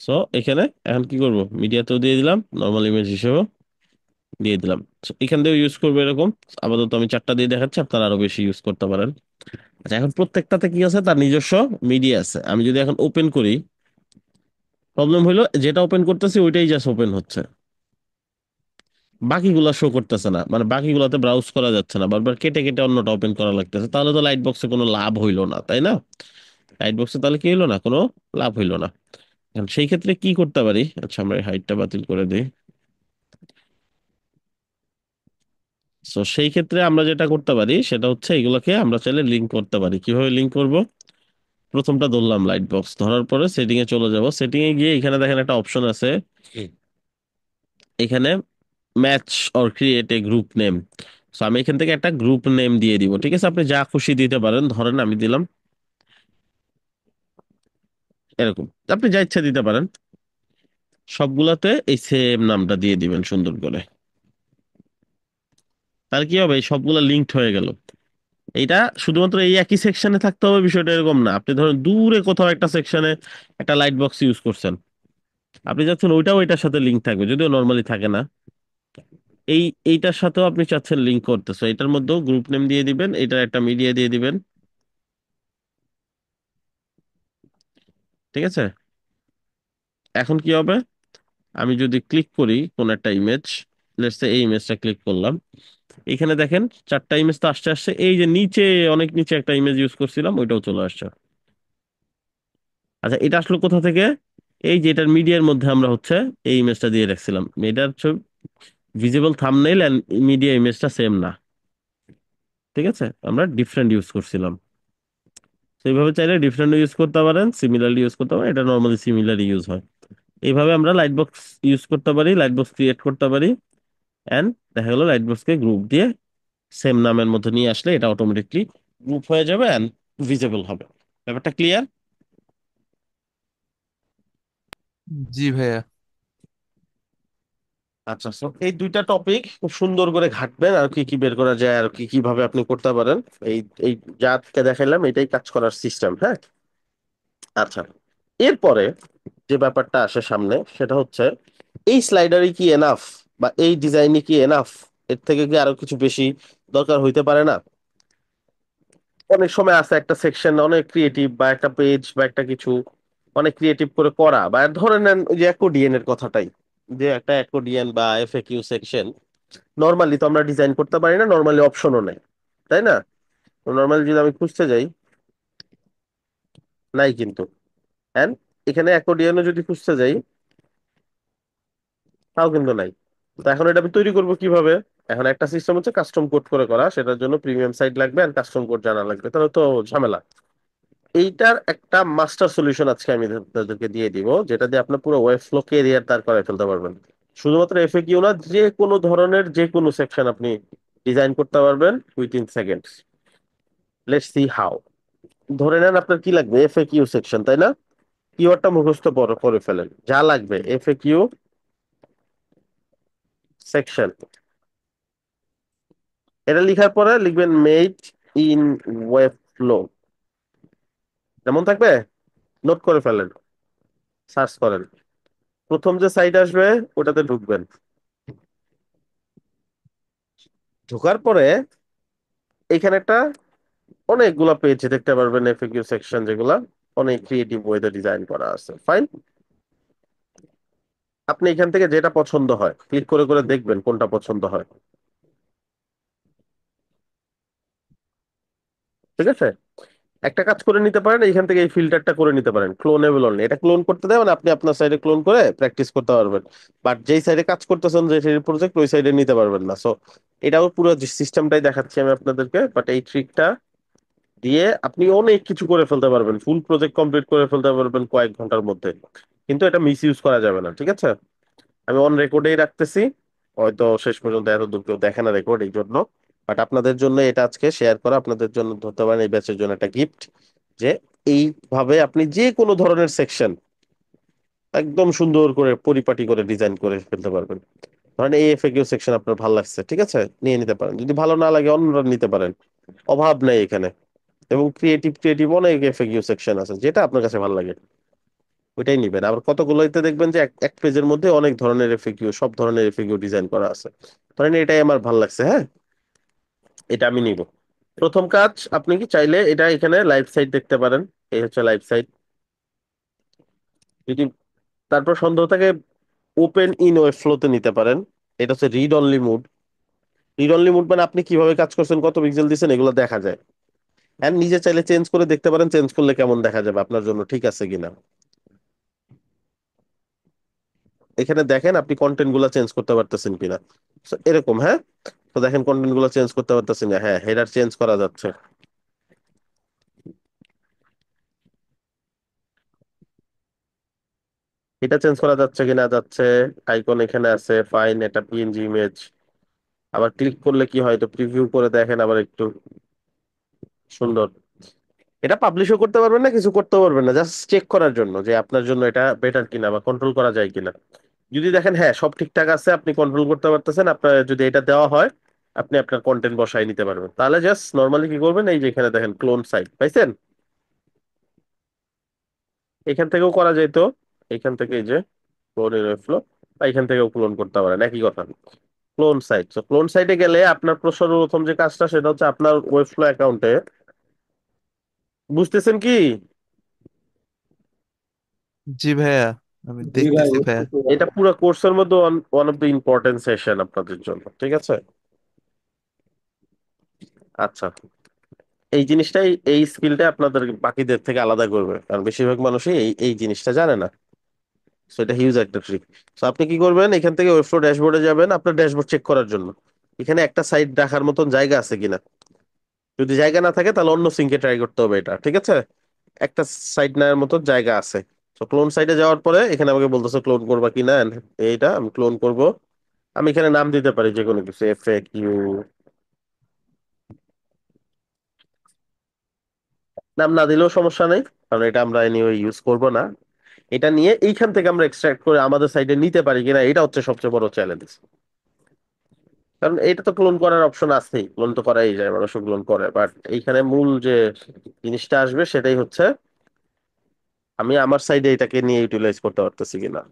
সো এখানে এখন কি করব, মিডিয়াতেও দিয়ে দিলাম, নর্মাল ইমেজ হিসেবেও দিয়ে দিলাম। So, এখান থেকে ইউজ করবো এরকম। আপাতত আমি 4টা দিয়ে দেখাচ্ছি, আপনারা আরো বেশি ইউজ করতে পারেন। আচ্ছা, এখন প্রত্যেকটাতে কি আছে, তার নিজস্ব মিডিয়া আছে। আমি যদি এখন ওপেন করি, প্রবলেম হলো যেটা ওপেন করতেছি ওইটাই জাস্ট ওপেন হচ্ছে, বাকিগুলা শো করতেছে না, মানে বাকিগুলাতে ব্রাউজ করা যাচ্ছে না, বারবার কেটে কেটে অন্যটা ওপেন করা লাগতেছে। তাহলে তো লাইট বক্সে কোনো লাভ হইলো না, তাই না? লাইট বক্সে তাহলে কি হইলো না, কোনো লাভ হইলো না। এখন সেই ক্ষেত্রে কি করতে পারি, আচ্ছা আমরা হাইটটা বাতিল করে দিই। তো সেই ক্ষেত্রে আমরা যেটা করতে পারি সেটা হচ্ছে, এগুলোকে আমরা চাইলে লিঙ্ক করতে পারি। কিভাবে লিঙ্ক করব, প্রথমটা ধরলাম লাইট বক্স, ধরার পরে সেটিং এ চলে যাব। সেটিং এ গিয়ে এখানে দেখেন একটা অপশন আছে, এখানে match or create a group name. So আমি এখান থেকে একটা গ্রুপ নেম দিয়ে দিব। ঠিক আছে, আপনি যা খুশি দিতে পারেন, ধরেন আমি দিলাম এরকম, আপনি যা ইচ্ছা দিতে পারেন। সবগুলাতে এই সেম নামটা দিয়ে দিবেন সুন্দর করে। তাহলে কি হবে, এই সবগুলা লিঙ্কড হয়ে গেল। এইটা শুধুমাত্র এই একই সেকশনে থাকতে হবে বিষয়টা এরকম না। আপনি ধরেন দূরে কোথাও একটা সেকশনে একটা লাইট বক্স ইউজ করছেন, আপনি চাচ্ছেন ওইটাও এটার সাথে লিঙ্ক থাকবে, যদিও নর্মালি থাকে না। এই এইটার সাথেও আপনি চাচ্ছেন লিঙ্ক করতে, সো এটার মধ্যেও গ্রুপ নেম দিয়ে দিবেন, এটার একটা মিডিয়া দিয়ে দিবেন। ঠিক আছে, এখন কি হবে, আমি যদি ক্লিক করি কোন একটা ইমেজ, লেটস সে এই ইমেজটা ক্লিক করলাম, এখানে দেখেন চারটা ইমেজ তো আসছে আসছে, এই যে নিচে অনেক নিচে একটা ইমেজ ইউজ করছিলাম ওইটাও চলে আসছে। আচ্ছা এটা আসলো কোথা থেকে? এই যে এটার মিডিয়ার মধ্যে আমরা হচ্ছে এই ইমেজটা দিয়ে রাখছিলাম, এটার ভিজিবল থাম্বনেইল এন্ড মিডিয়া ইমেজটা সেম না, ঠিক আছে, আমরা ডিফারেন্ট ইউজ করছিলাম। তো এইভাবে চাইলে ডিফারেন্ট ইউজ করতে পারেন, সিমিলারলি ইউজ করতে পারেন, এটা নর্মালি সিমিলার ইউজ হয়। এইভাবে আমরা লাইট বক্স ইউজ করতে পারি, লাইট বক্স ক্রিয়েট করতে পারি, এন্ড দেখা গেলো লাইট বক্সকে গ্রুপ দিয়ে সেম নামের মধ্যে নিয়ে আসলে এটা অটোমেটিকলি গ্রুপ হয়ে যাবে এন্ড ভিজিবল হবে। ব্যাপারটা ক্লিয়ার? জি ভাইয়া। আচ্ছা, so এই দুইটা টপিক খুব সুন্দর করে ঘাটবেন, আর কি কি বের করা যায় আর কি কিভাবে আপনি করতে পারেন। এই এই যাকে দেখাইলাম এটাই কাজ করার সিস্টেম, হ্যাঁ। আচ্ছা, এরপরে যে ব্যাপারটা আসে সামনে সেটা হচ্ছে এই স্লাইডারই কি এনাফ, বা এই ডিজাইনই কি এনাফ, এর থেকে কি আরো কিছু বেশি দরকার হইতে পারে না? অনেক সময় আছে একটা সেকশন অনেক ক্রিয়েটিভ, বা একটা পেজ বা একটা কিছু অনেক ক্রিয়েটিভ করে করা, বা ধরে নেন ওই যে অ্যাকোডিয়েন এর কথাটাই, যে একটা অ্যাকোডিয়েন বা এফএকিউ সেকশন নর্মালি তো আমরা ডিজাইন করতে পারি না, নর্মালি অপশনও নেই, তাই না? নর্মালি যদি আমি খুঁজতে যাই, নাই কিন্তু। এন্ড এখানে অ্যাকোর্ডিয়নে যদি খুঁজতে যাই, তাও কিন্তু নাই। তো এখন এটা আমি তৈরি করব কিভাবে? এখন একটা সিস্টেম হচ্ছে কাস্টম কোড করে করা, সেটার জন্য প্রিমিয়াম সাইট লাগবে আর কাস্টম কোড জানা লাগবে, তাহলে তো ঝামেলা। এইটার একটা মাস্টার সলিউশন আজকে আমি আপনাদেরকে দিয়ে দিব, যেটা দিয়ে আপনার পুরো ওয়েব ফ্লো ক্যারিয়ার দাঁড় করায় ফেলতে পারবেন। শুধুমাত্র এফএকিউ না, যে কোনো ধরনের যে কোনো সেকশন আপনি ডিজাইন করতে পারবেন within seconds. Let's see how. ধরে নেন আপনার কি লাগবে, এফএকিউ সেকশন, তাই না? কিওয়ার্ডটা মুখস্থ করে ফেলেন, যা লাগবে এফএকিউ সেকশন। এটা লিখার পরে লিখবেন মেড ইন ওয়েব ফ্লো, যেমন থাকবে নোট করে ফেলেন, সার্চ করেন, প্রথম যে সাইট আসবে ওটাতে ঢুকবেন। ঢোকার পরে এখানে একটা অনেকগুলা পেজ দেখতে পারবেন, এফএকিউ সেকশন, যেগুলা অনেক ক্রিয়েটিভ ওয়েতে ডিজাইন করা আছে, ফাইন। আপনি এখান থেকে যেটা পছন্দ হয় ক্লিক করে করে দেখবেন কোনটা পছন্দ হয়, ঠিক আছে? একটা কাজ করে নিতে পারেন, এখান থেকে এই ফিল্টারটা করে নিতে পারেন, ক্লোনেবল অনলি। এটা ক্লোন করতে দেয় মানে আপনি আপনার সাইডে ক্লোন করে প্র্যাকটিস করতে পারবেন, বাট যেই সাইডে কাজ করতেছেন যে প্রজেক্ট ওই সাইডে নিতে পারবেন না। সো এটাও পুরো সিস্টেমটাই দেখাচ্ছি আমি আপনাদেরকে, বাট এই ট্রিকটা দিয়ে আপনি অনেক কিছু করে ফেলতে পারবেন, ফুল প্রজেক্ট কমপ্লিট করে ফেলতে পারবেন কয়েক ঘন্টার মধ্যে। কিন্তু এটা মিস ইউজ করা যাবে না, ঠিক আছে? আমি অন রেকর্ডেই রাখতেছি, হয়তো শেষ পর্যন্ত এত দূর কেউ দেখে না রেকর্ড এই জন্য, বাট আপনাদের জন্য এটা আজকে শেয়ার করা, আপনাদের জন্য ধরতে পারেন এই ব্যাচের জন্য একটা গিফট, যে এইভাবে আপনি যে কোনো ধরনের সেকশন একদম সুন্দর করে পরিপাটি করে ডিজাইন করে ফেলতে পারবেন। ধরেন এই এফএকিউ সেকশন আপনার ভালো লাগছে, ঠিক আছে, নিয়ে নিতে পারেন, যদি ভালো না লাগে অন্যরা নিতে পারেন, অভাব নেই এখানে। এবং ক্রিয়েটিভ ক্রিয়েটিভ অনেক এফএকিউ সেকশন আছে, যেটা আপনার কাছে ভালো লাগে ওইটাই নিবেন। আবার কতগুলোতে দেখবেন যে এক এক পেজের মধ্যে অনেক ধরনের এফএকিউ, সব ধরনের এফএকিউ ডিজাইন করা আছে, ধরেন এটাই আমার ভালো লাগছে, হ্যাঁ, এটা আমি নিব। প্রথম কাজ, আপনি কি চাইলে এটা এখানে লাইভ সাইট দেখতে পারেন, এই হচ্ছে লাইভ সাইট। যদি তারপর সন্দেহ থাকে, ওপেন ইন ওয়েব ফ্লোতে নিতে পারেন, এটা হচ্ছে read only mode. Read only mode মানে আপনি কিভাবে কাজ করছেন, কত পিক্সেল দিচ্ছেন, এগুলো দেখা যায়। এন্ড নিজে চাইলে চেঞ্জ করে দেখতে পারেন, চেঞ্জ করলে কেমন দেখা যাবে, আপনার জন্য ঠিক আছে কিনা। এখানে দেখেন আপনি কন্টেন্ট গুলা চেঞ্জ করতে পারতেছেন কিনা। So, এরকম, হ্যাঁ। তো দেখেন কন্টেন্ট গুলো চেঞ্জ করতে পারতেছেন না, হ্যাঁ, হেডার চেঞ্জ করা যাচ্ছে, এটা চেঞ্জ করা যাচ্ছে কিনা, যাচ্ছে। আইকন এখানে আছে, ফাইন, এটা পিএনজি ইমেজ। আবার ক্লিক করলে কি হয়, তো প্রিভিউ করে দেখেন আবার একটু সুন্দর। এটা পাবলিশও করতে পারবেন না, কিছু করতে পারবেন না, জাস্ট চেক করার জন্য যে আপনার জন্য এটা বেটার কিনা বা কন্ট্রোল করা যায় কিনা। যদি দেখেন হ্যাঁ সব ঠিকঠাক আছে, আপনি কন্ট্রোল করতে পারতেছেন, আপনার যদি এটা দেওয়া হয় আপনি আপনার কন্টেন্ট বসাই নিতে পারবেন, তাহলে জাস্ট নর্মালি কি করবেন, এই যে এখানে দেখেন ক্লোন সাইট পাইছেন, এখান থেকেও করা যায় তো। এখান থেকে এই যে ক্লোন ফ্লো, বা এখান থেকেও ক্লোন করতে পারেন, একই কথা। ক্লোন সাইট, তো ক্লোন সাইটে গেলে আপনার সর্বপ্রথম যে কাজটা সেটা হচ্ছে আপনার ওয়েবফ্লো অ্যাকাউন্টে, বুঝতেছেন কি? জি ভাইয়া। আমি জি ভাই, দেখতেছি ভাইয়া। বুঝতেছি এটা ভাই। পুরো কোর্সের মধ্যে one of the important session আপনাদের জন্য, ঠিক আছে? আচ্ছা, এই জিনিসটাই, এই স্কিলটা আপনাদের বাকিদের থেকে আলাদা করবে, কারণ বেশিরভাগ মানুষই এই এই জিনিসটা জানে না। সো এটা হিউজ একটা ট্রিক। সো আপনি কি করবেন, এখান থেকে ওয়েবফ্লো ড্যাশবোর্ডে যাবেন আপনার ড্যাশবোর্ড চেক করার জন্য। এখানে একটা সাইড রাখার মতন জায়গা আছে কিনা। যদি জায়গা না থাকে তাহলে অন্য সিঙ্কে ট্রাই করতে হবে এটা, ঠিক আছে? একটা সাইড নেওয়ার মতো জায়গা আছে। তো ক্লোন সাইডে যাওয়ার পরে এখানে আমাকে বলতেছে ক্লোন করবা কিনা, এইটা আমি ক্লোন করব। আমি এখানে নাম দিতে পারি যে কোনো কিছু, এফ এ কিউ। নাম না দিলেও সমস্যা নেই, কারণ এটা আমরা এনিওয়ে ইউজ করব না। এটা নিয়ে এইখান থেকে আমরা এক্সট্রাক্ট করে আমাদের সাইডে নিতে পারি কিনা, এটা হচ্ছে সবচেয়ে বড় চ্যালেঞ্জ। কারণ এটা তো ক্লোন করার অপশন আছেই, ক্লোন তো করাই যায়, মানুষ ক্লোন করে, বাট এইখানে মূল যে জিনিসটা আসবে সেটাই হচ্ছে আমি আমার সাইডে এটাকে নিয়ে ইউটিলাইজ করতে পারতেছি কিনা।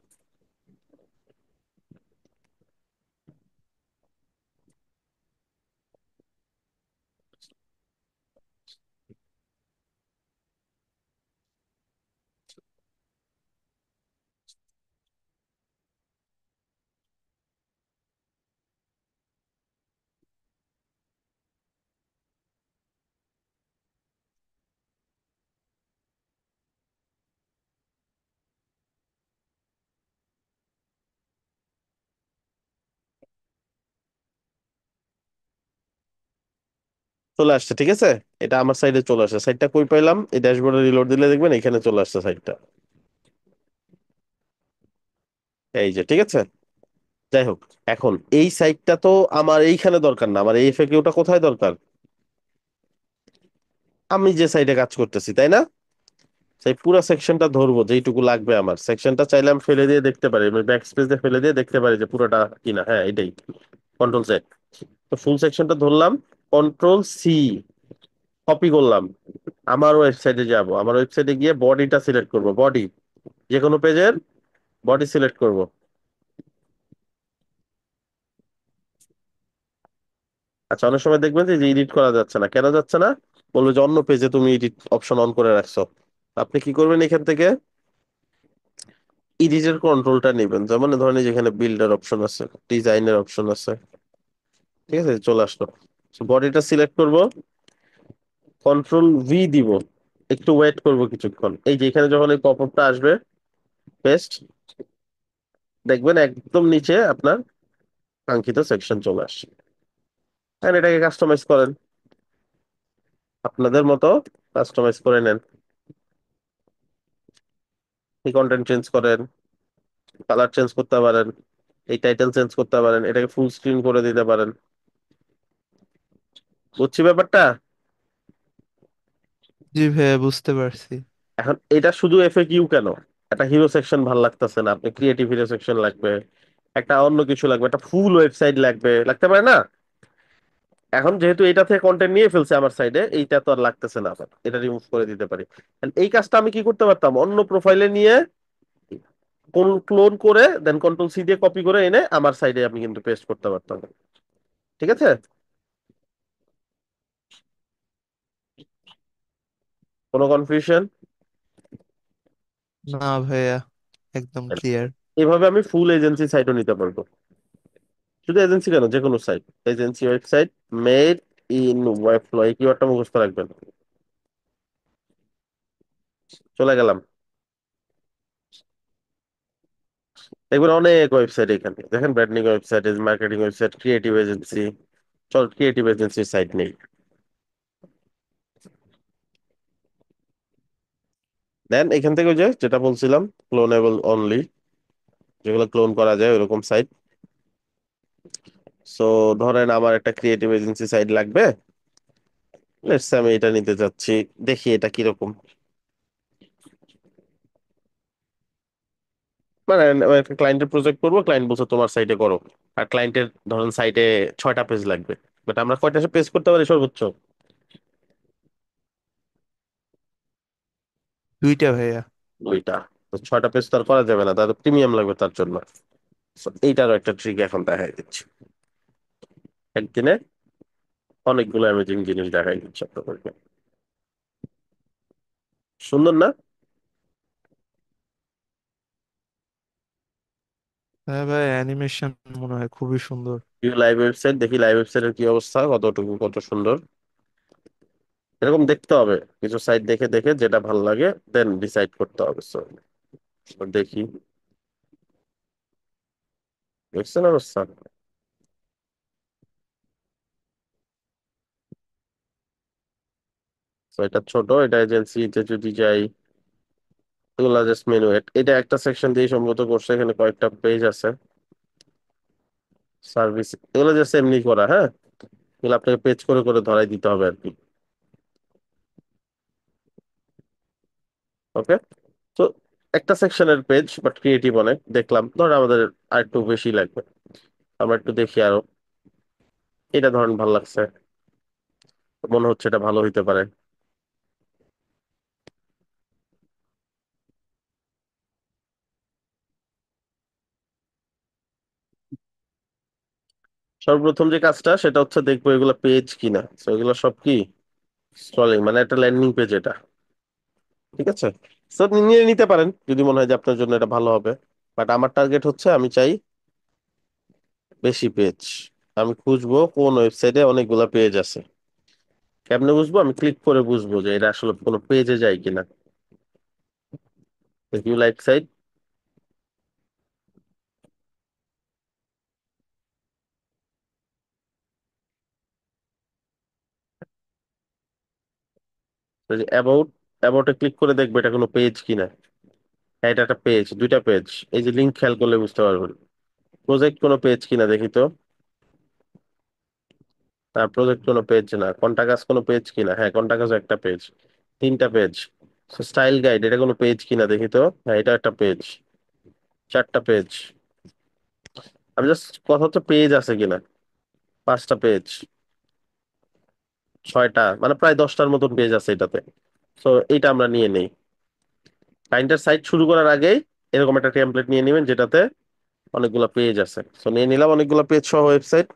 চলে আসছে, ঠিক আছে। এটা আমার সাইডে চলে আসছে, সাইডটা কই পাইলাম, এই ড্যাশবোর্ডে রিলোড দিলে দেখবেন এখানে চলে আসছে সাইডটা। এই যে, ঠিক আছে। যাই হোক, এখন এই সাইডটা তো আমার এইখানে দরকার না, আমার এই এফএকিউটা কোথায় দরকার? আমি যে সাইডে কাজ করতেছি, তাই না? সেই পুরো সেকশনটা ধরবো, যেইটুকু লাগবে আমার সেকশনটা চাইলে আমি ফেলে দিয়ে দেখতে পারি, আমি ব্যাক স্পেস দিয়ে ফেলে দিয়ে দেখতে পারি যে পুরোটা কিনা। হ্যাঁ, এটাই। Control Z. তো ফুল সেকশনটা ধরলাম, কন্ট্রোল সি, কপি করলাম। আমার ওয়েবসাইটে যাব, আমার ওয়েবসাইটে গিয়ে বডিটা সিলেক্ট করব, বডি, যে কোনো পেজের বডি সিলেক্ট করব। আচ্ছা, অনেক সময় দেখবেন যে এডিট করা যাচ্ছে না, কেন যাচ্ছে না? বলবে যে অন্য পেজে তুমি এডিট অপশন অন করে রাখছো। আপনি কি করবেন, এখান থেকে এডিটের কন্ট্রোলটা নেবেন, যেমন ধরেন এই যেখানে বিল্ডার অপশন আছে, ডিজাইনের অপশন আছে, ঠিক আছে, চলে আসলো। বডিটা সিলেক্ট করব, কন্ট্রোল ভি দিব, একটু ওয়েট করব কিছুক্ষণ। এই যে এখানে যখন এই পপআপটা আসবে, পেস্ট, দেখবেন একদম নিচে আপনার কাঙ্ক্ষিত সেকশন চলে আসছে। এখন এটাকে কাস্টমাইজ করেন, আপনাদের মতো কাস্টমাইজ করে নেন। এই কন্টেন্ট চেঞ্জ করেন, কালার চেঞ্জ করতে পারেন, এই টাইটেল চেঞ্জ করতে পারেন, এটাকে ফুল স্ক্রিন করে দিতে পারেন। বুঝছি ব্যাপারটা। জি ভাইয়া, বুঝতে পারছি। এখন এটা শুধু এফএকিউ কেন, একটা হিরো সেকশন ভাল লাগতেছে না, আপনি ক্রিয়েটিভ হিরো সেকশন লাগবে, একটা অন্য কিছু লাগবে, একটা ফুল ওয়েবসাইট লাগবে, লাগতে পারে না? এখন যেহেতু এটা থেকে কন্টেন্ট নিয়ে ফেলছে আমার সাইডে, এইটা তো আর লাগতেছে না, আবার এটা রিমুভ করে দিতে পারি। And এই কাজটা আমি কি করতে পারতাম, অন্য প্রোফাইলে নিয়ে কোন ক্লোন করে দেন কন্ট্রোল সি দিয়ে কপি করে এনে আমার সাইডে আমি কিন্তু পেস্ট করতে পারতাম, ঠিক আছে? কোনো কনফিউশন? না ভাইয়া, একদম ক্লিয়ার। এভাবে আমি ফুল এজেন্সি সাইটও নিতে পারবো। শুধু এজেন্সি কেন, যে কোনো site, agency website, made in Webflow, এই কিওয়ার্ডটা মুখস্থ রাখবেন। চলে গেলাম, দেখবেন অনেক ওয়েবসাইট, এখানে দেখেন branding website, marketing website, creative agency. চল ক্রিয়েটিভ এজেন্সির সাইট নেই। দেন এখান থেকে ওই যে যেটা বলছিলাম, ক্লোনেবল অনলি, যেগুলো ক্লোন করা যায় ওরকম সাইট। সো ধরেন আমার একটা ক্রিয়েটিভ এজেন্সি সাইট লাগবে, লেটস আমি এটা নিতে চাচ্ছি, দেখি এটা কিরকম। মানে আমি একটা ক্লায়েন্টের প্রজেক্ট করবো, ক্লায়েন্ট বলছে তোমার সাইটে করো। আর ক্লায়েন্টের ধরেন সাইটে 6টা পেজ লাগবে, বাট আমরা কয়টা পেজ করতে পারি সর্বোচ্চ? দুইটা ভাইয়া। 2টা। তো 6টা পেজ তো আর করা যাবে না, তার প্রিমিয়াম লাগবে তার জন্য। So, এইটারও একটা ট্রিক এখন দেখাই দিচ্ছি, একদিনে অনেকগুলো অ্যামেজিং জিনিস দেখাই দিচ্ছি আপনাদেরকে। সুন্দর না? হ্যাঁ ভাই, অ্যানিমেশন মনে হয় খুবই সুন্দর। লাইভ ওয়েবসাইট দেখি, লাইভ ওয়েবসাইটের কি অবস্থা, কতটুকু কত সুন্দর। এরকম দেখতে হবে, কিছু সাইট দেখে দেখে যেটা ভালো লাগে দেন ডিসাইড করতে হবে। সো দেখি, দেখছেন অবস্থা। তো এটা ছোট, এটা এজেন্সিতে যদি যাই, এগুলা জাস্ট মেনু। এটা একটা সেকশন দিয়ে সম্ভবত করছে, এখানে কয়েকটা পেজ আছে। সার্ভিস, এগুলো জাস্ট এমনি করা, হ্যাঁ। এগুলো আপনাকে পেজ করে করে ধরাই দিতে হবে আর কি। ওকে। তো একটা সেকশনের পেজ বাট ক্রিয়েটিভ অনেক দেখলাম, ধর আমাদের আর একটু বেশি লাগবে, আমরা একটু দেখি আরো। এটা ধরেন ভালো লাগছে, মনে হচ্ছে এটা ভালো হইতে পারে। সর্বপ্রথম যে কাজটা সেটা হচ্ছে দেখবো এগুলো পেজ কিনা। তো এগুলো সব কি স্ক্রলিং, মানে একটা ল্যান্ডিং পেজ এটা। ঠিক আছে, তো আপনি নিয়ে নিতে পারেন যদি মনে হয় যে আপনার জন্য এটা ভালো হবে। বাট আমার টার্গেট হচ্ছে আমি চাই বেশি পেজ। আমি খুঁজবো কোন ওয়েবসাইটে অনেকগুলা পেজ আছে। কেমনে বুঝবো? আমি ক্লিক করে বুঝবো যে এটা আসলে কোনো পেজে যায় কিনা। ইউ লাইক সাইট, অ্যাবাউট, অ্যাবাউটে ক্লিক করে দেখবে এটা কোনো পেজ কিনা। হ্যাঁ, এটা একটা পেজ, দুইটা পেজ। এই যে লিঙ্ক খেয়াল করলে বুঝতে পারবেন। প্রজেক্ট কোনো পেজ কিনা দেখি তো। তার প্রজেক্ট কোনো পেজ না। কন্টাক্ট কোনো পেজ কিনা, হ্যাঁ কন্টাক্ট একটা পেজ। তিনটা পেজ। স্টাইল গাইড, এটা কোনো পেজ কিনা দেখি তো। হ্যাঁ, এটা একটা পেজ। চারটা পেজ। আমি জাস্ট কথা হচ্ছে পেজ আছে কিনা। পাঁচটা পেজ। ছয়টা, মানে প্রায় 10টার মতন পেজ আছে এটাতে। তো এইটা আমরা নিয়ে নেই। ক্লায়েন্টের সাইট শুরু করার আগেই এরকম একটা টেমপ্লেট নিয়ে নেবেন যেটাতে অনেকগুলো পেজ আছে। তো নিয়ে নিলাম অনেকগুলো পেজ সহ ওয়েবসাইট।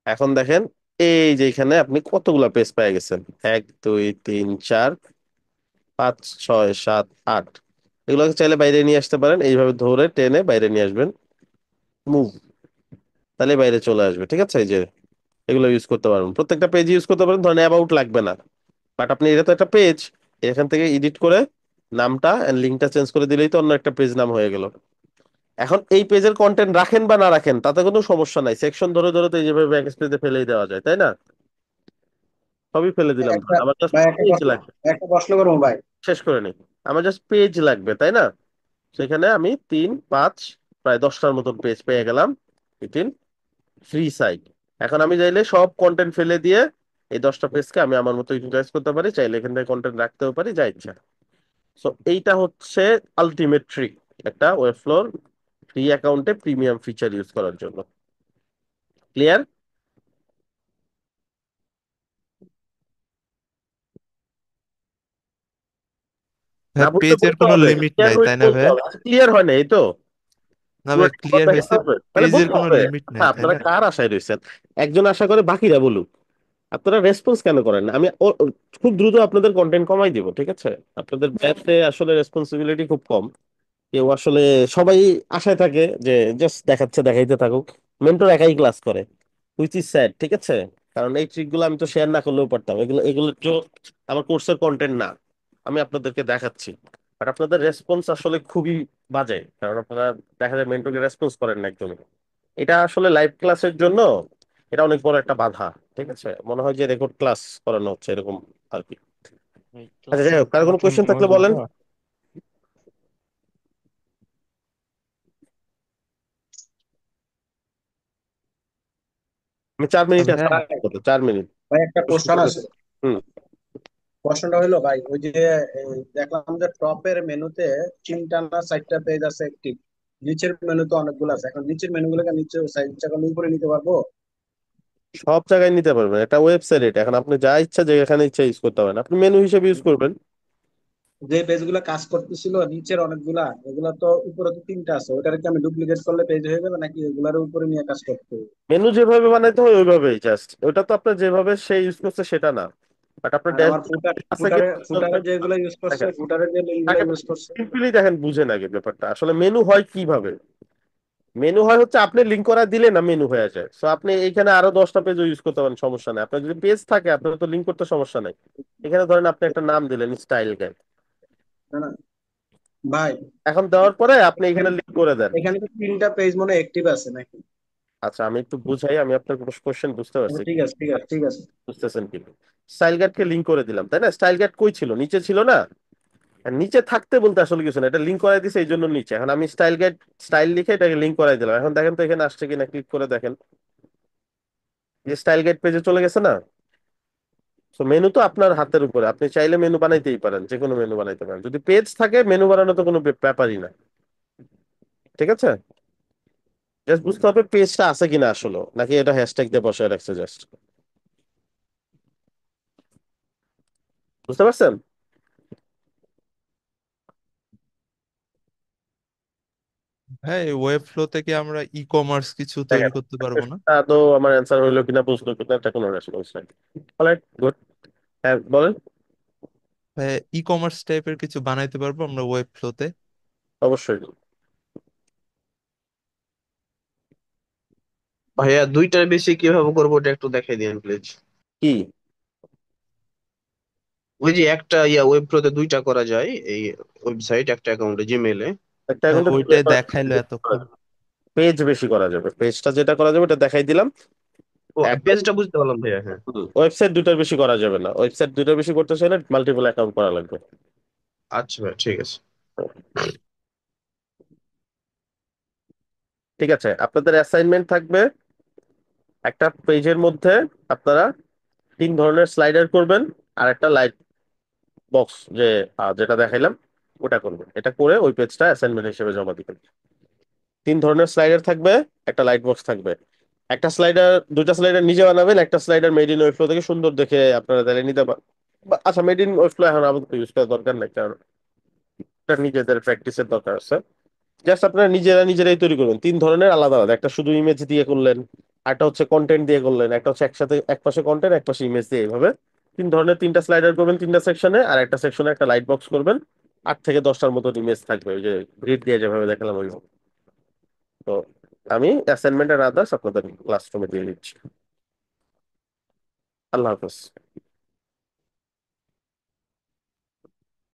এখন দেখেন, এই যে এখানে আপনি কতগুলা পেজ পেয়ে গেছেন। 1 2 3 4 5 6 7 8। এগুলোকে চাইলে বাইরে নিয়ে আসতে পারেন, এইভাবে ধরে টেনে বাইরে নিয়ে আসবেন। মুভ, তাহলে বাইরে চলে আসবে। ঠিক আছে, এই যে এগুলো ইউজ করতে পারবেন, প্রত্যেকটা পেজ ইউজ করতে পারেন। ধরেন অ্যাবাউট লাগবে না, বাট আপনি এটা তো একটা পেজ, এখান থেকে এডিট করে নামটা এন্ড লিঙ্কটা চেঞ্জ করে দিলেই তো অন্য একটা পেজ নাম হয়ে গেল। এখন এই পেজের কন্টেন্ট রাখেন বা না রাখেন তাতে কোনো সমস্যা নাই, সেকশন ধরে ধরে তো এই যেভাবে ব্যাক স্পেসে ফেলেই দেওয়া যায়, তাই না? সবই ফেলে দিলাম, একটা আমার জাস্ট ভাই পেজ লাগবে। একটা প্রশ্ন করবো ভাই। শেষ করে নেই, আমার জাস্ট পেজ লাগবে, তাই না? সেখানে আমি 3 5 প্রায় 10টার মতন পেজ পেয়ে গেলাম। 18 ফ্রি সাইট। এখন আমি চাইলে সব কন্টেন্ট ফেলে দিয়ে এই 10টা পেজকে আমি আমার মতো ইউটিলাইজ করতে পারি, চাইলে এখান থেকে কন্টেন্ট রাখতেও পারি, যা ইচ্ছা। সো এইটা হচ্ছে আলটিমেট ট্রিক একটা ওয়েব ফ্লোর ফ্রি অ্যাকাউন্টে প্রিমিয়াম ফিচার ইউজ করার জন্য। ক্লিয়ার? না হ্যাঁ, বুঝলে পেজের বলতে কোনো হবে, লিমিট ক্লিয়ার নাই করে তাই না বলতে ভাই? হবে। ক্লিয়ার হয় না এই তো, না ভাই, পুরোটা ক্লিয়ার দেখাতে হয়েছে। হবে, মানে পেজের বলতে কোনো হবে। লিমিট নাই হ্যাঁ, তাই আপনারা না? কার আশায় রয়েছেন? একজন আশা করে বাকিরা বলুক। আপনারা রেসপন্স কেন করেন না? আমি খুব দ্রুত আপনাদের কন্টেন্ট কমাই দিব, ঠিক আছে? আপনাদের ব্যাচে আসলে রেসপন্সিবিলিটি খুব কম। কেউ আসলে, সবাই আশায় থাকে যে জাস্ট দেখাচ্ছে দেখাইতে থাকুক। মেন্টর একাই ক্লাস করে, হুইচ ইজ স্যাড। ঠিক আছে, কারণ এই ট্রিক গুলো আমি তো শেয়ার না করলেও পারতাম, এগুলো এগুলো তো আমার কোর্সের কন্টেন্ট না। আমি আপনাদেরকে দেখাচ্ছি, বাট আপনাদের রেসপন্স আসলে খুবই বাজে, কারণ আপনারা দেখা যায় মেন্টরকে রেসপন্স করেন না একদমই। এটা আসলে লাইভ ক্লাসের জন্য এটা অনেক বড় একটা বাধা। ঠিক আছে, মনে হয় যে রেকর্ড ক্লাস করানো হচ্ছে এরকম আর কি। এই তো আচ্ছা, যাই হোক, কার কোনো নতুন কোয়েশ্চেন থাকলে বলেন। ক্লাস। আমি 4 মিনিটে ভাইয়া, 4 মিনিট ভাই একটা প্রশ্ন কোশ্চেন করে আছে। দেব। হুম। প্রশ্নটা হলো ভাই, ওই যে দেখলাম যে টপের মেনুতে তিনটা না চারটা পেজ আছে একটি, নিচের মেনুতে অনেকগুলো আছে। এখন নিচের মেনুগুলোকে নিচে সাইড চাকা উপরে নিতে পারবো? সব জায়গায় নিতে পারবেন, এটা ওয়েবসাইট। এটা এখন আপনি যা ইচ্ছা যেখানে ইচ্ছা ইউজ করতে পারেন, আপনি মেনু হিসেবে ইউজ করবেন। যে পেজ গুলা কাজ করতেছিল নিচের অনেকগুলা, এগুলা তো উপরে তো তিনটা আছে, ওটাকে কি আমি ডুপ্লিকেট করলে পেজ হয়ে যাবে নাকি এগুলার উপরে নিয়ে কাজ করতে হবে? মেনু যেভাবে বানাইতে হয় ওইভাবেই, জাস্ট ওটা তো আপনার যেভাবে সে ইউজ করছে সেটা না, বাট আপনার আর আমার ড্যাশবোর্ড ফুটার আছে কি ফুটারে ফুটারে যেগুলো ইউজ করছে, দেখেন। ফুটারে যে লিঙ্ক গুলো আগে ইউজ করছে। সিম্পলি দেখেন, বুঝেন আগে ব্যাপারটা আসলে মেনু হয় কিভাবে। মেনু হয় হচ্ছে আপনি লিঙ্ক করা দিলে না মেনু হয়ে যায়, সো আপনি এখানে আরো 10টা পেজ ইউজ করতে পারেন, সমস্যা নাই। আপনার যদি পেজ থাকে আপনার তো লিঙ্ক করতে সমস্যা নাই। এখানে ধরেন আপনি একটা নাম দিলেন স্টাইল গাইড, না না ভাই, এখন দেওয়ার পরে আপনি এখানে এখানে লিঙ্ক করে দেন। এখানে তো তিনটা পেজ মনে অ্যাক্টিভ আছে নাকি? আচ্ছা আমি একটু বুঝাই, আমি আপনার কোশ্চেন বুঝতে আচ্ছা, পারছি, ঠিক আছে ঠিক আছে ঠিক আছে। বুঝতেছেন কি। স্টাইল গাইডকে লিঙ্ক করে দিলাম তাই না, স্টাইল গাইড কই ছিল, নিচে ছিল না। আর নিচে থাকতে বলতে আসলে কিছু না, এটা লিঙ্ক করাই দিছে এই জন্য নিচে। এখন আমি স্টাইল গাইড স্টাইল লিখে এটাকে লিঙ্ক করাই দিলাম, এখন দেখেন তো এখানে আসছে কিনা, ক্লিক করে দেখেন যে স্টাইল গাইড পেজে চলে গেছে না। তো মেনু তো আপনার হাতের উপরে, আপনি চাইলে মেনু বানাইতেই পারেন, যে কোনো মেনু বানাইতে পারেন, যদি পেজ থাকে মেনু বানানো তো কোনো ব্যাপারই না। ঠিক আছে, জাস্ট বুঝতে হবে পেজটা আছে কিনা আসলে, নাকি এটা হ্যাশট্যাগ দিয়ে বসায় রাখছে জাস্ট। বুঝতে পারছেন? ভাই ওয়েব ফ্লো থেকে আমরা ই কমার্স কিছু তৈরি দেখেন করতে পারবো না? তো আমার অ্যান্সার হইলো কিনা বুঝলো কিনা এটা কোনো রেসপন্স নাই। Alright, good. হ্যাঁ বলেন। ভাই ই কমার্স টাইপের কিছু বানাইতে পারবো আমরা ওয়েব ফ্লোতে? অবশ্যই। ভাইয়া দুইটার বেশি কিভাবে করবো ওটা একটু দেখাই দিন প্লিজ। কি? ওই যে একটা ওয়েব ফ্লোতে দুইটা করা যায়, এই ওয়েবসাইট একটা অ্যাকাউন্টে জিমেইলে। একটা হ্যাঁ, অ্যাকাউন্টে ওইটাই দেখাইলো এতক্ষণ। পেজ বেশি করা যাবে, পেজটা যেটা করা যাবে এটা দেখাই দিলাম। ও এখন পেজটা বুঝতে পারলাম ভাইয়া, হ্যাঁ। ওয়েবসাইট দুটার বেশি করা যাবে না, ওয়েবসাইট দুটার বেশি করতে চাইলে মাল্টিপল অ্যাকাউন্ট করা লাগবে। আচ্ছা ভাই, ঠিক আছে। ঠিক আছে, আপনাদের অ্যাসাইনমেন্ট থাকবে একটা পেজের মধ্যে আপনারা 3 ধরনের স্লাইডার করবেন, আর একটা লাইট বক্স যে যেটা দেখাইলাম ওটা করবেন। এটা করে ওই পেজটা অ্যাসাইনমেন্ট হিসেবে জমা দিবেন। 3 ধরনের স্লাইডার থাকবে, একটা লাইট বক্স থাকবে। একটা স্লাইডার, দুইটা স্লাইডার নিজে বানাবেন, একটা স্লাইডার মেড ইন ওয়েবফ্লো থেকে সুন্দর দেখে আপনারা তাহলে নিতে পারেন। আচ্ছা মেড ইন ওয়েবফ্লো এখন আমাদের ইউজ করার দরকার নেই, কারণ এটা নিজেদের প্র্যাকটিসের দরকার আছে। জাস্ট আপনারা নিজেরা নিজেরাই তৈরি করবেন, 3 ধরনের আলাদা আলাদা, একটা শুধু ইমেজ দিয়ে করলেন, একটা হচ্ছে কন্টেন্ট দিয়ে করলেন, একটা হচ্ছে একসাথে এক পাশে কন্টেন্ট এক পাশে ইমেজ দিয়ে, এইভাবে 3 ধরনের 3টা স্লাইডার করবেন 3টা সেকশনে, আর একটা সেকশনে একটা লাইট বক্স করবেন। 8 থেকে 10টার মতো ইমেজ থাকবে, ওই যে গ্রিড দিয়ে যেভাবে দেখালাম ওইভাবে। তো আমি অ্যাসাইনমেন্ট আর আদার্স আপনাদের ক্লাসরুমে দিয়ে দিচ্ছি। আল্লাহ হাফেজ।